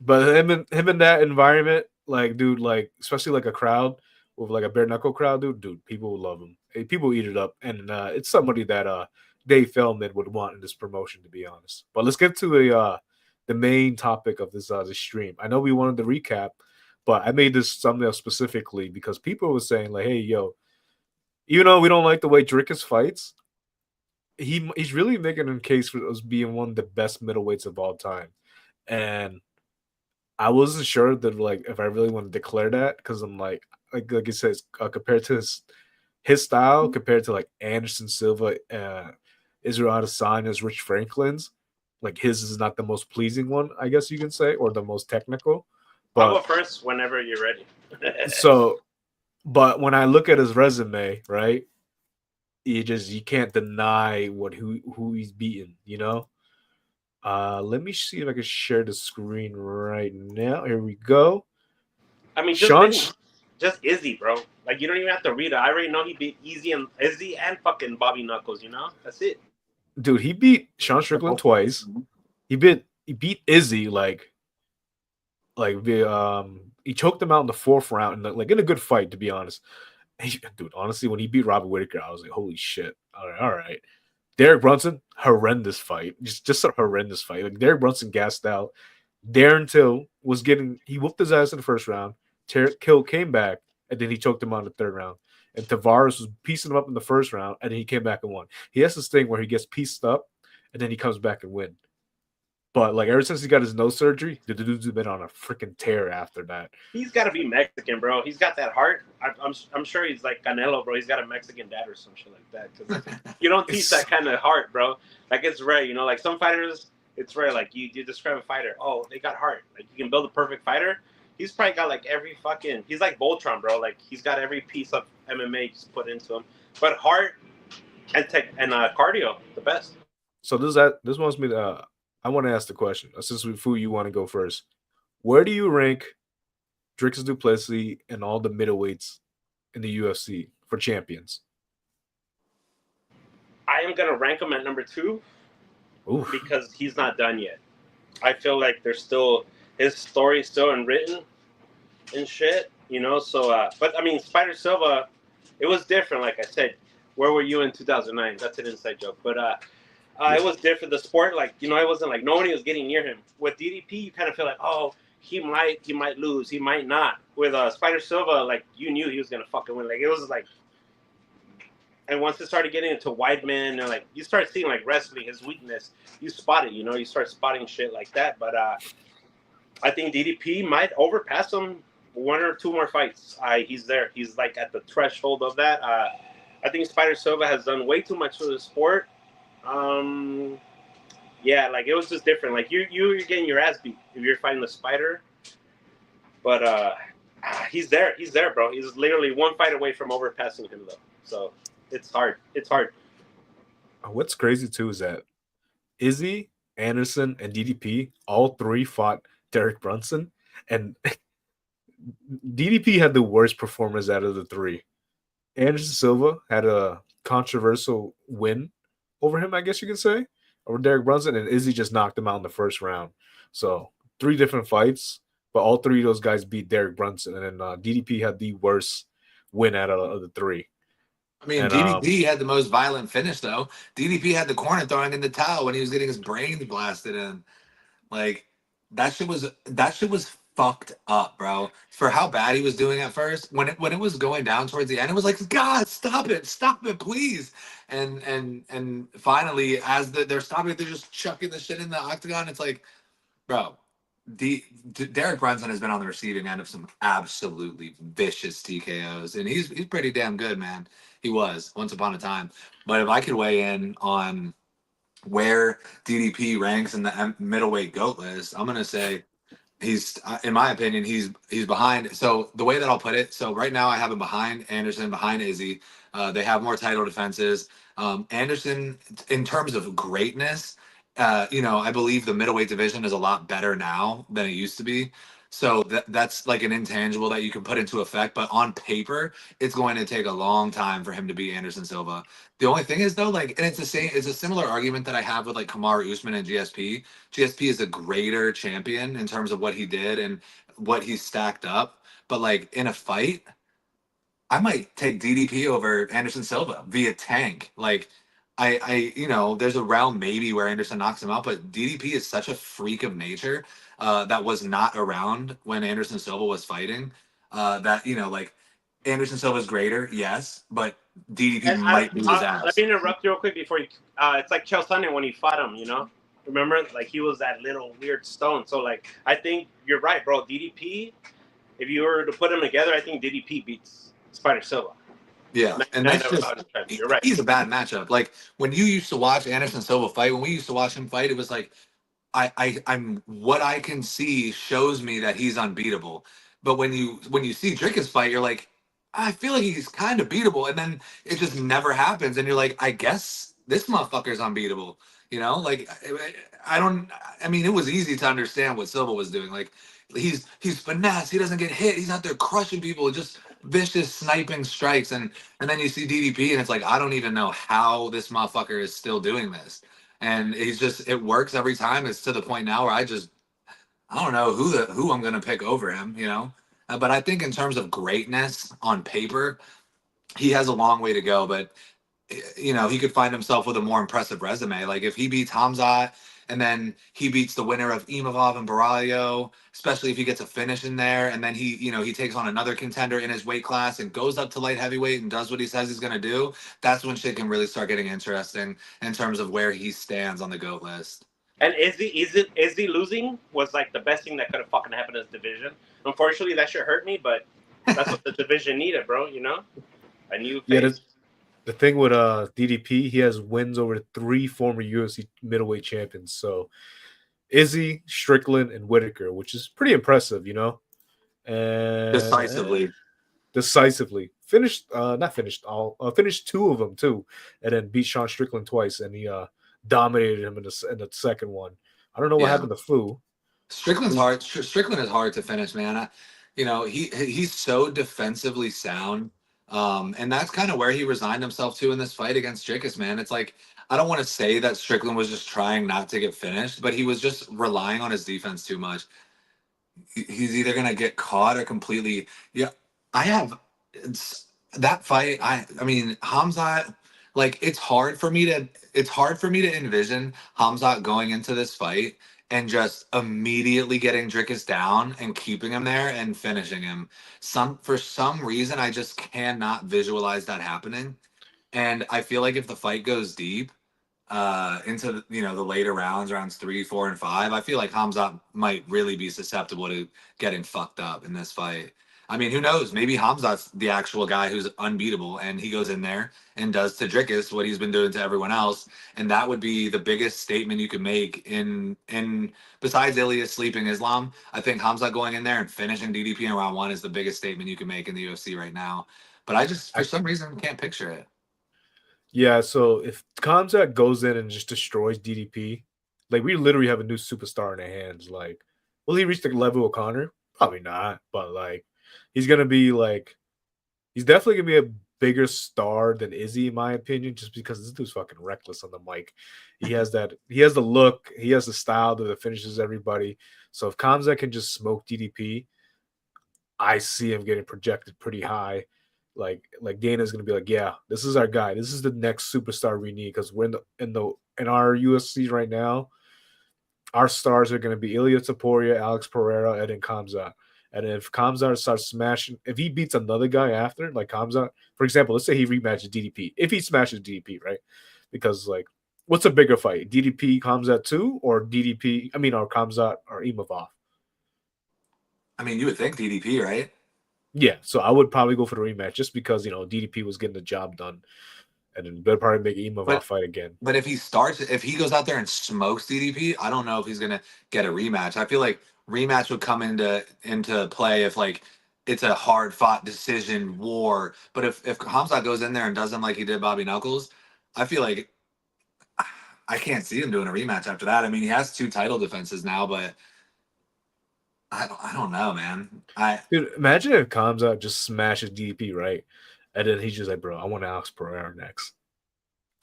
S3: But him in that environment, like, dude, like especially like a crowd with like a bare knuckle crowd, dude, people will love him. People eat it up, and it's somebody that Dave Feldman would want in this promotion, to be honest. But let's get to the main topic of this stream. I know we wanted to recap, but I made this thumbnail specifically because people were saying like, "Hey, yo, even though we don't like the way Dricus fights, he's really making a case for us being one of the best middleweights of all time." And I wasn't sure that like if I really want to declare that because I'm like it says compared to his style compared to like Anderson Silva, Israel Adesanya's, Rich Franklin's, like his is not the most pleasing one, I guess you can say, or the most technical.
S4: I'll go
S3: But
S4: first whenever you're ready.
S3: so, but when I look at his resume, right, you can't deny who he's beaten, you know. Let me see if I can share the screen right now. Here we go.
S4: I mean,
S3: Sean,
S4: just Izzy, bro. Like, you don't even have to read it. I already know he beat Izzy and fucking Bobby Knuckles, you know? That's it.
S3: dude, he beat Sean Strickland twice. He beat Izzy he choked him out in the fourth round, and like in a good fight, to be honest. Dude, honestly, when he beat Robert Whitaker, I was like, holy shit. All right. Derek Brunson, horrendous fight. Just a horrendous fight. Like Derek Brunson gassed out. Darren Till he whooped his ass in the first round. Kill came back, and then he choked him out in the third round. And Tavares was piecing him up in the first round, and then he came back and won. He has this thing where he gets pieced up, and then he comes back and win. But like ever since he got his nose surgery, the dude's been on a freaking tear after that.
S4: He's got to be Mexican, bro. He's got that heart. I'm sure he's like Canelo, bro. He's got a Mexican dad or some shit like that. Because you don't teach that kind of heart, bro. Like, it's rare, you know. Like, some fighters, it's rare. Like, you describe a fighter, oh, they got heart. Like, you can build a perfect fighter. He's probably got like every fucking. He's like Voltron, bro. Like, he's got every piece of MMA just put into him. But heart and cardio, the best.
S3: So this wants me to. I want to ask the question. Since you want to go first, where do you rank Dricus Du Plessis and all the middleweights in the UFC for champions?
S4: I am gonna rank him at number 2.
S3: Oof.
S4: Because he's not done yet. I feel like his story's still unwritten and shit, you know. So, but I mean, Spider Silva, it was different. Like I said, where were you in 2009? That's an inside joke, but it was different. The sport, like, you know, it wasn't like nobody was getting near him. With DDP, you kind of feel like, oh, he might lose, he might not. With Spider Silva, like, you knew he was gonna fucking win. Like, it was like, and once it started getting into Weidman, and like you start seeing like wrestling, his weakness, you spot it. You know, you start spotting shit like that. But I think DDP might overpass him 1 or 2 more fights. He's there. He's like at the threshold of that. I think Spider Silva has done way too much for the sport. Yeah, like it was just different. Like you're getting your ass beat if you're fighting the Spider. But he's there, bro. He's literally 1 fight away from overpassing him, though. So it's hard.
S3: What's crazy too is that Izzy, Anderson, and DDP all 3 fought Derek Brunson, and DDP had the worst performance out of the 3. Anderson Silva had a controversial win over him, I guess you could say, over Derek Brunson, and Izzy just knocked him out in the first round. So 3 different fights, but all 3 of those guys beat Derek Brunson, and then DDP had the worst win out of the 3.
S2: I mean,
S3: And,
S2: DDP had the most violent finish, though. DDP had the corner throwing in the towel when he was getting his brains blasted in. Like, that shit was fucked up, bro. For how bad he was doing at first, when it was going down towards the end, it was like, God, stop it, please. And finally, as they're stopping it, they're just chucking the shit in the octagon. It's like, bro, Derek Brunson has been on the receiving end of some absolutely vicious TKOs, and he's pretty damn good, man. He was once upon a time. But if I could weigh in on where DDP ranks in the middleweight GOAT list, I'm gonna say he's, in my opinion, he's behind. So the way that I'll put it, so right now I have him behind Anderson, behind Izzy. They have more title defenses. Anderson, in terms of greatness, you know, I believe the middleweight division is a lot better now than it used to be. So that's like an intangible that you can put into effect. But on paper, it's going to take a long time for him to beat Anderson Silva. The only thing is, though, like, and it's a similar argument that I have with like Kamaru Usman and GSP. GSP is a greater champion in terms of what he did and what he stacked up. But like in a fight, I might take DDP over Anderson Silva via tank. Like, there's a round maybe where Anderson knocks him out, but DDP is such a freak of nature that was not around when Anderson Silva was fighting. That like Anderson Silva's greater, yes, but DDP
S4: And
S2: might beat his
S4: let
S2: ass.
S4: me interrupt you real quick before you. It's like Chael Sonnen when he fought him. Remember, like he was that little weird stone. So like, I think you're right, bro. DDP. If you were to put them together, I think DDP beats Spider Silva.
S2: Yeah, and that's just
S4: You're right.
S2: he's a bad matchup. Like when you used to watch Anderson Silva fight, when we used to watch him fight, it was like I'm what I can see shows me that he's unbeatable. But when you see Dricus fight, you're like, I feel like he's kind of beatable, and then it just never happens, and you're like, I guess this motherfucker's unbeatable. Like I don't. I mean, it was easy to understand what Silva was doing. Like he's finesse. He doesn't get hit. He's out there crushing people, just vicious sniping strikes, and then you see DDP, and it's like I don't even know how this motherfucker is still doing this. And it works every time. It's to the point now where I don't know who I'm gonna pick over him. But I think in terms of greatness on paper, he has a long way to go. But he could find himself with a more impressive resume. Like if he beats Hamzat and then he beats the winner of Imavov and Baralho, especially if he gets a finish in there, and then he takes on another contender in his weight class and goes up to light heavyweight and does what he says he's gonna do, that's when shit can really start getting interesting in terms of where he stands on the GOAT list.
S4: And Izzy losing was like the best thing that could have fucking happened in this division. Unfortunately, that shit hurt me, but that's what the division needed, bro. A new face.
S3: The thing with DDP, he has wins over 3 former UFC middleweight champions. So Izzy, Strickland, and Whitaker, which is pretty impressive, And decisively finished, not finished all, finished 2 of them too, and then beat Sean Strickland twice, and he dominated him in the second one. I don't know what happened to Fu.
S2: Strickland's hard. Strickland is hard to finish, man. He's so defensively sound. And that's kind of where he resigned himself to in this fight against Dricus, man. It's like, I don't want to say that Strickland was just trying not to get finished, but he was just relying on his defense too much. He's either going to get caught or completely. Yeah, that fight. I mean, Hamzat, like it's hard for me to envision Hamzat going into this fight and just immediately getting Dricus down and keeping him there and finishing him. For some reason, I just cannot visualize that happening. And I feel like if the fight goes deep into the later rounds 3, 4, and 5, I feel like Hamzat might really be susceptible to getting fucked up in this fight. I mean, who knows? Maybe Hamzat's the actual guy who's unbeatable, and he goes in there and does to Dricus what he's been doing to everyone else, and that would be the biggest statement you could make in besides Ilyas sleeping Islam. I think Hamzat going in there and finishing DDP in round 1 is the biggest statement you can make in the UFC right now. But I just, for some reason, can't picture it.
S3: Yeah, so if Hamzat goes in and just destroys DDP, like we literally have a new superstar in our hands. Like, will he reach the level of Conor? Probably not, but like he's definitely gonna be a bigger star than Izzy, in my opinion, just because this dude's fucking reckless on the mic. He has the look, he has the style that finishes everybody. So if Hamzat can just smoke DDP, I see him getting projected pretty high. Like Dana's gonna be like, yeah, this is our guy. This is the next superstar we need, because we're in our UFC right now. Our stars are gonna be Ilya Taporia, Alex Pereira, and then Hamzat. And if Hamzat starts smashing, if he beats another guy after, like Hamzat, for example, let's say he rematches DDP. If he smashes DDP, right? Because like, what's a bigger fight, DDP Hamzat 2 or DDP? I mean, or Hamzat or Imavov?
S2: I mean, you would think DDP, right?
S3: Yeah, so I would probably go for the rematch just because DDP was getting the job done, and then they'll probably make Imavov fight again.
S2: But if he goes out there and smokes DDP, I don't know if he's gonna get a rematch. I feel like rematch would come into play if like it's a hard fought decision war. But if Hamzat goes in there and does him like he did Bobby Knuckles, I feel like I can't see him doing a rematch after that. I mean, he has 2 title defenses now, but I don't know, man.
S3: Dude, imagine if Hamzat just smashes DDP, right? And then he's just like, bro, I want Alex Pereira next.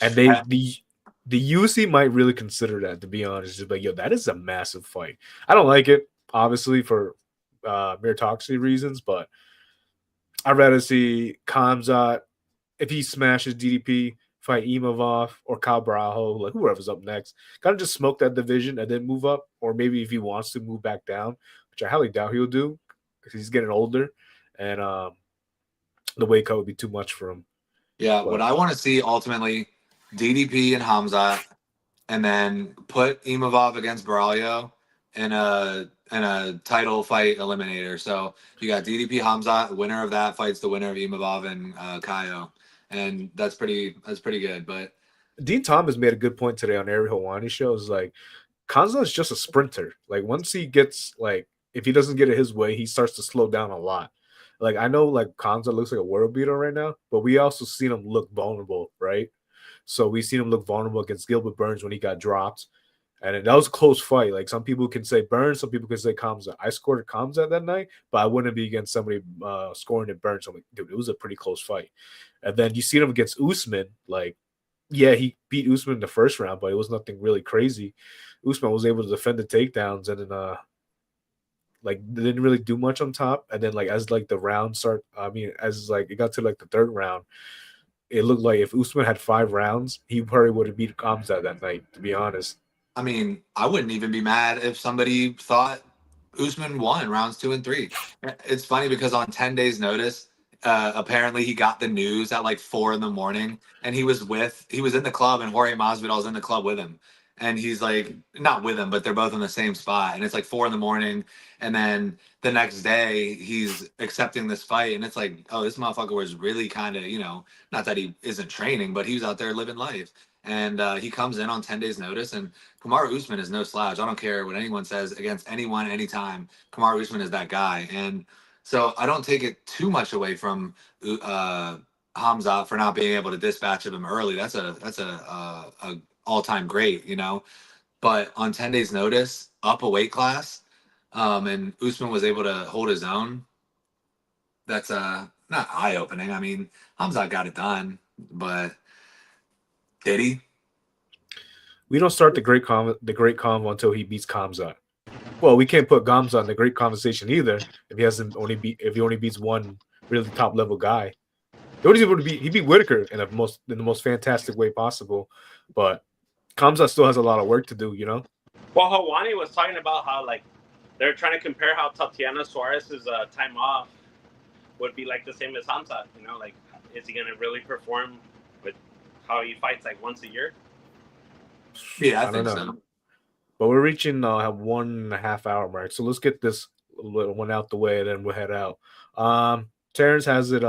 S3: And the UFC might really consider that, to be honest. Just like, yo, that is a massive fight. I don't like it, obviously, for meritocracy reasons, but I'd rather see Kamzat if he smashes DDP, fight Imavov or Kyle Bravo, like whoever's up next. Kind of just smoke that division and then move up, or maybe if he wants to move back down, which I highly doubt he'll do because he's getting older, and the weight cut would be too much for him.
S2: Yeah,
S3: But
S2: what I want to see ultimately, DDP and Hamzat, and then put Imavov against Baralio in a title fight eliminator. So you got DDP Hamzat, winner of that fights the winner of Imavov and Kaio, and that's pretty good. But
S3: Dean Thomas made a good point today on Ariel Helwani show. Is like Kanza is just a sprinter. Like once he gets like if he doesn't get it his way, he starts to slow down a lot. Like I know like Kanza looks like a world beater right now, but we also seen him look vulnerable, right? So we seen him look vulnerable against Gilbert Burns when he got dropped. And that was a close fight. Like some people can say Burns, some people can say Kamza. I scored a Kamza that night, but I wouldn't be against somebody scoring at Burns. I'm like, dude, it was a pretty close fight. And then you see him against Usman. Like, yeah, he beat Usman in the first round, but it was nothing really crazy. Usman was able to defend the takedowns and then like didn't really do much on top. And then like as like the round as like it got to like the third round, it looked like if Usman had 5 rounds, he probably would have beat Kamza that night, to be honest.
S2: I mean, I wouldn't even be mad if somebody thought Usman won rounds 2 and 3. It's funny because on 10 days' notice, apparently he got the news at like 4 a.m, and he was in the club, and Jorge Masvidal was in the club with him, and he's like not with him, but they're both in the same spot, and it's like 4 a.m, and then the next day he's accepting this fight, and it's like, oh, this motherfucker was really kind of not that he isn't training, but he was out there living life. And he comes in on 10 days' notice, and Kamaru Usman is no slouch. I don't care what anyone says against anyone, anytime. Kamaru Usman is that guy. And so I don't take it too much away from Hamza for not being able to dispatch of him early. That's a all-time great, But on 10 days' notice, up a weight class, and Usman was able to hold his own. That's not eye-opening. I mean, Hamza got it done, but did he?
S3: We don't start the great convo until he beats Kamzat. Well, we can't put Kamzat in the great conversation either if he only beats one really top level guy. He beat Whitaker in the most fantastic way possible, but Kamzat still has a lot of work to do,
S4: Well, Helwani was talking about how like they're trying to compare how Tatiana Suarez's time off would be like the same as Hamza. Like is he going to really perform with how he fights like once a year?
S2: Yeah, I think so.
S3: But we're reaching 1.5 hour mark, so let's get this little one out the way, and then we'll head out. Terrence has it.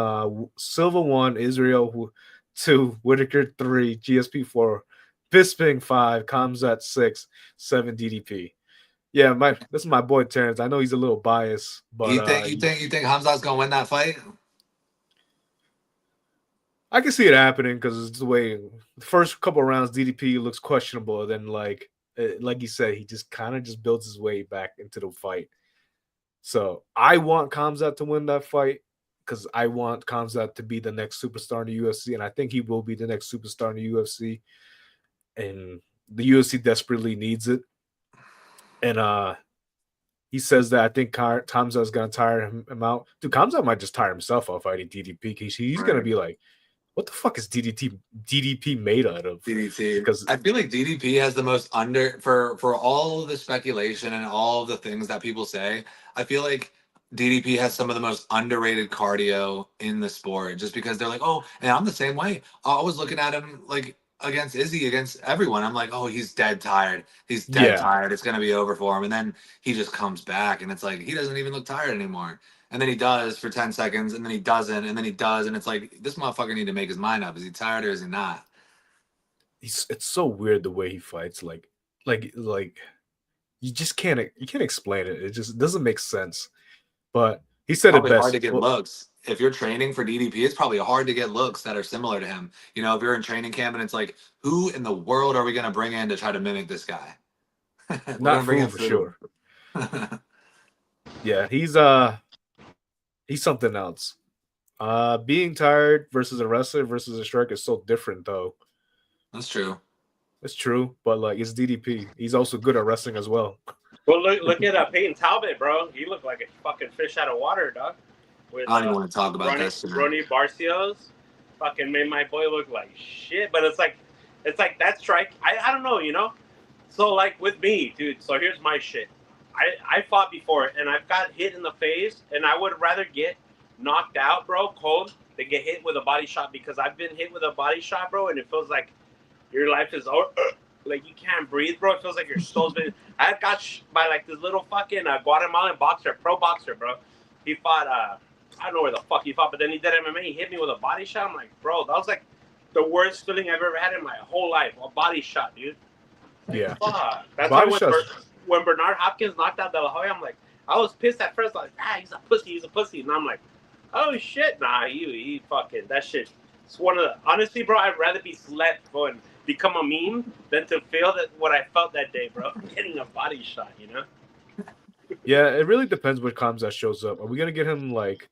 S3: Silva 1, Israel 2, Whitaker 3, GSP 4, Bisping 5, Kamzat 6, 7 DDP. Yeah, this is my boy Terrence. I know he's a little biased, but
S2: you think Hamza's gonna win that fight?
S3: I can see it happening because it's the way the first couple of rounds DDP looks questionable. Then like you said, he just kind of just builds his way back into the fight. So I want Kamzat to win that fight because I want Kamzat to be the next superstar in the UFC, and I think he will be the next superstar in the UFC. And the UFC desperately needs it. And he says that I think Kamzat is gonna tire him out. Dude, Kamzat might just tire himself off fighting DDP because he's gonna be like, what the fuck is DDP made out of?
S2: DDP. Because I feel like DDP has the most for all of the speculation and all of the things that people say. I feel like DDP has some of the most underrated cardio in the sport, just because they're like, oh, and I'm the same way. I was looking at him like against Izzy, against everyone. I'm like, oh, he's dead tired. He's dead tired. It's gonna be over for him. And then he just comes back, and it's like he doesn't even look tired anymore. And then he does for 10 seconds, and then he doesn't, and then he does, and it's like, this motherfucker need to make his mind up. Is he tired or is he not?
S3: It's so weird the way he fights. Like you just can't explain it. It just doesn't make sense. But he said it best.
S2: Hard to get looks. If you're training for DDP, it's probably hard to get looks that are similar to him. If you're in training camp and it's like, who in the world are we going to bring in to try to mimic this guy?
S3: Not Food for sure. Yeah, he's something else. Being tired versus a wrestler versus a striker is so different, though.
S2: That's true.
S3: It's true, but like it's DDP. He's also good at wrestling as well.
S4: Well, look at Peyton Talbot, bro. He looked like a fucking fish out of water, dog. with
S2: I don't even want to talk about that shit.
S4: Ronnie Barcios. Fucking made my boy look like shit. But it's like that strike. I don't know, you know. So like with me, dude. So here's my shit. I fought before and I've got hit in the face, and I would rather get knocked out, bro, cold, than get hit with a body shot, because I've been hit with a body shot, bro, and it feels like your life is over. Like you can't breathe, bro. It feels like your soul's been. I got by like this little fucking Guatemalan boxer, pro boxer, bro. He fought. I don't know where the fuck he fought, but then he did MMA. He hit me with a body shot. I'm like, bro, that was like the worst feeling I've ever had in my whole life. A body shot, dude. Like,
S3: Yeah.
S4: fuck. That's
S3: Body
S4: why
S3: shots.
S4: when Bernard Hopkins knocked out De La Hoya, I'm like, I was pissed at first. Like, he's a pussy. And I'm like, oh shit, nah, he fucking that shit. It's one of the honestly, bro. I'd rather be slept, bro, and become a meme than to feel that what I felt that day, bro. Getting a body shot, you know.
S3: Yeah, it really depends what Khamzat shows up. Are we gonna get him like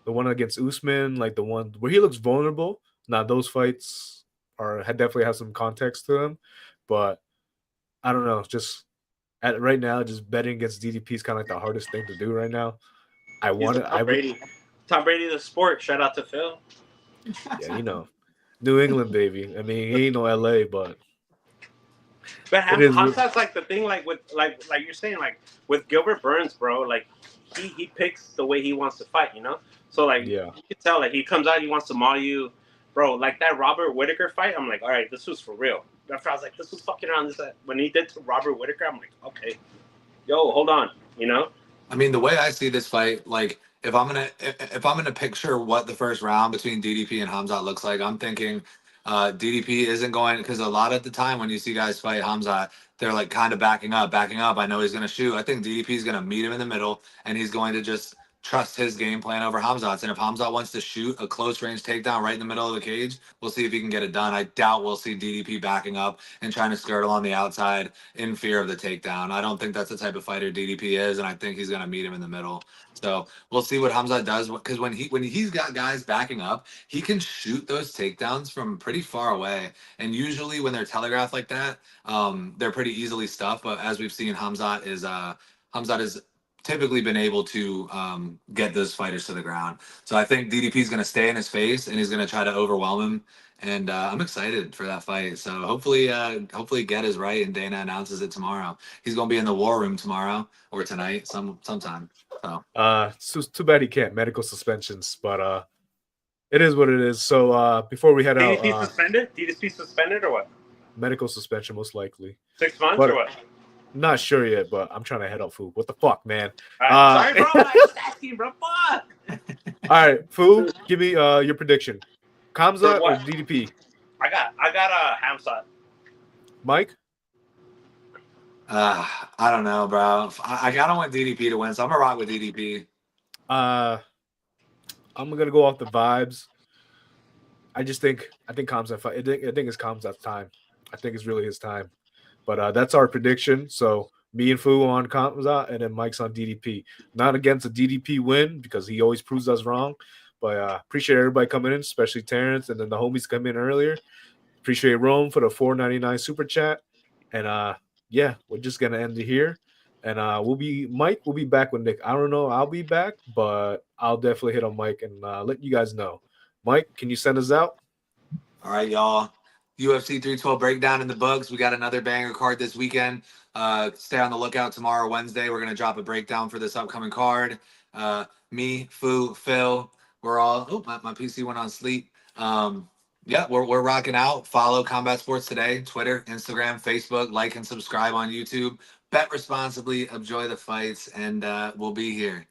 S3: the one against Usman, like the one where he looks vulnerable? Now those fights definitely have some context to them, but I don't know. Just right now, just betting against DDP is kind of like the hardest thing to do right now.
S4: Tom Brady, the sport. Shout out to Phil.
S3: Yeah, you know, New England baby. I mean, he ain't no LA, but
S4: Hamzat's like the thing, like with like you're saying, like with Gilbert Burns, bro. Like he picks the way he wants to fight, you know. So like
S3: yeah,
S4: you can tell, like he comes out, he wants to maul you, bro. Like that Robert Whitaker fight, I'm like, all right, this was for real. After I was like, this was fucking around. When he did to Robert Whitaker, I'm like, okay, yo, hold on, you know.
S2: I mean, the way I see this fight, like if I'm gonna picture what the first round between DDP and Khamzat looks like, I'm thinking DDP isn't going, because a lot of the time when you see guys fight Khamzat, they're like kind of backing up. I know he's gonna shoot. I think DDP is gonna meet him in the middle, and he's going to just trust his game plan over Khamzat's. And if Khamzat wants to shoot a close range takedown right in the middle of the cage, we'll see if he can get it done. I doubt we'll see DDP backing up and trying to skirt along the outside in fear of the takedown. I don't think that's the type of fighter DDP is, and I think he's gonna meet him in the middle. So we'll see what Khamzat does, because when he's got guys backing up, he can shoot those takedowns from pretty far away. And usually when they're telegraphed like that, they're pretty easily stuffed. But as we've seen, Khamzat is typically been able to get those fighters to the ground. So I think DDP is going to stay in his face and he's going to try to overwhelm him. And I'm excited for that fight. So hopefully Get is right and Dana announces it tomorrow. He's going to be in the war room tomorrow or tonight, sometime. So
S3: it's too bad he can't. Medical suspensions, but it is what it is. So before we head out,
S4: DDP suspended or what?
S3: Medical suspension most likely.
S4: 6 months or what?
S3: Not sure yet, but I'm trying to head out, Fu. What the fuck, man?
S4: Sorry, bro. I was asking, bro. Fuck.
S3: All right, Fu, give me your prediction. Khamzat or DDP?
S4: I got a Khamzat.
S3: Mike?
S2: I don't know, bro. I don't want DDP to win, so I'm gonna rock with DDP.
S3: I'm gonna go off the vibes. I think Khamzat. I think it's Khamzat's time. I think it's really his time. But that's our prediction. So me and Fu on Khamzat, and then Mike's on DDP. Not against a DDP win, because he always proves us wrong. But appreciate everybody coming in, especially Terrence, and then the homies come in earlier. Appreciate Rome for the $4.99 super chat. And yeah, we're just gonna end it here. And Mike will be back with Nick. I don't know, I'll be back, but I'll definitely hit on Mike and let you guys know. Mike, can you send us out?
S2: All right, y'all. UFC 312 breakdown in the books. We got another banger card this weekend. Stay on the lookout tomorrow, Wednesday. We're going to drop a breakdown for this upcoming card. Me, Fu, Phil, we're all... Oh, my PC went on sleep. Yeah, we're rocking out. Follow Combat Sports Today, Twitter, Instagram, Facebook. Like and subscribe on YouTube. Bet responsibly, enjoy the fights, and we'll be here.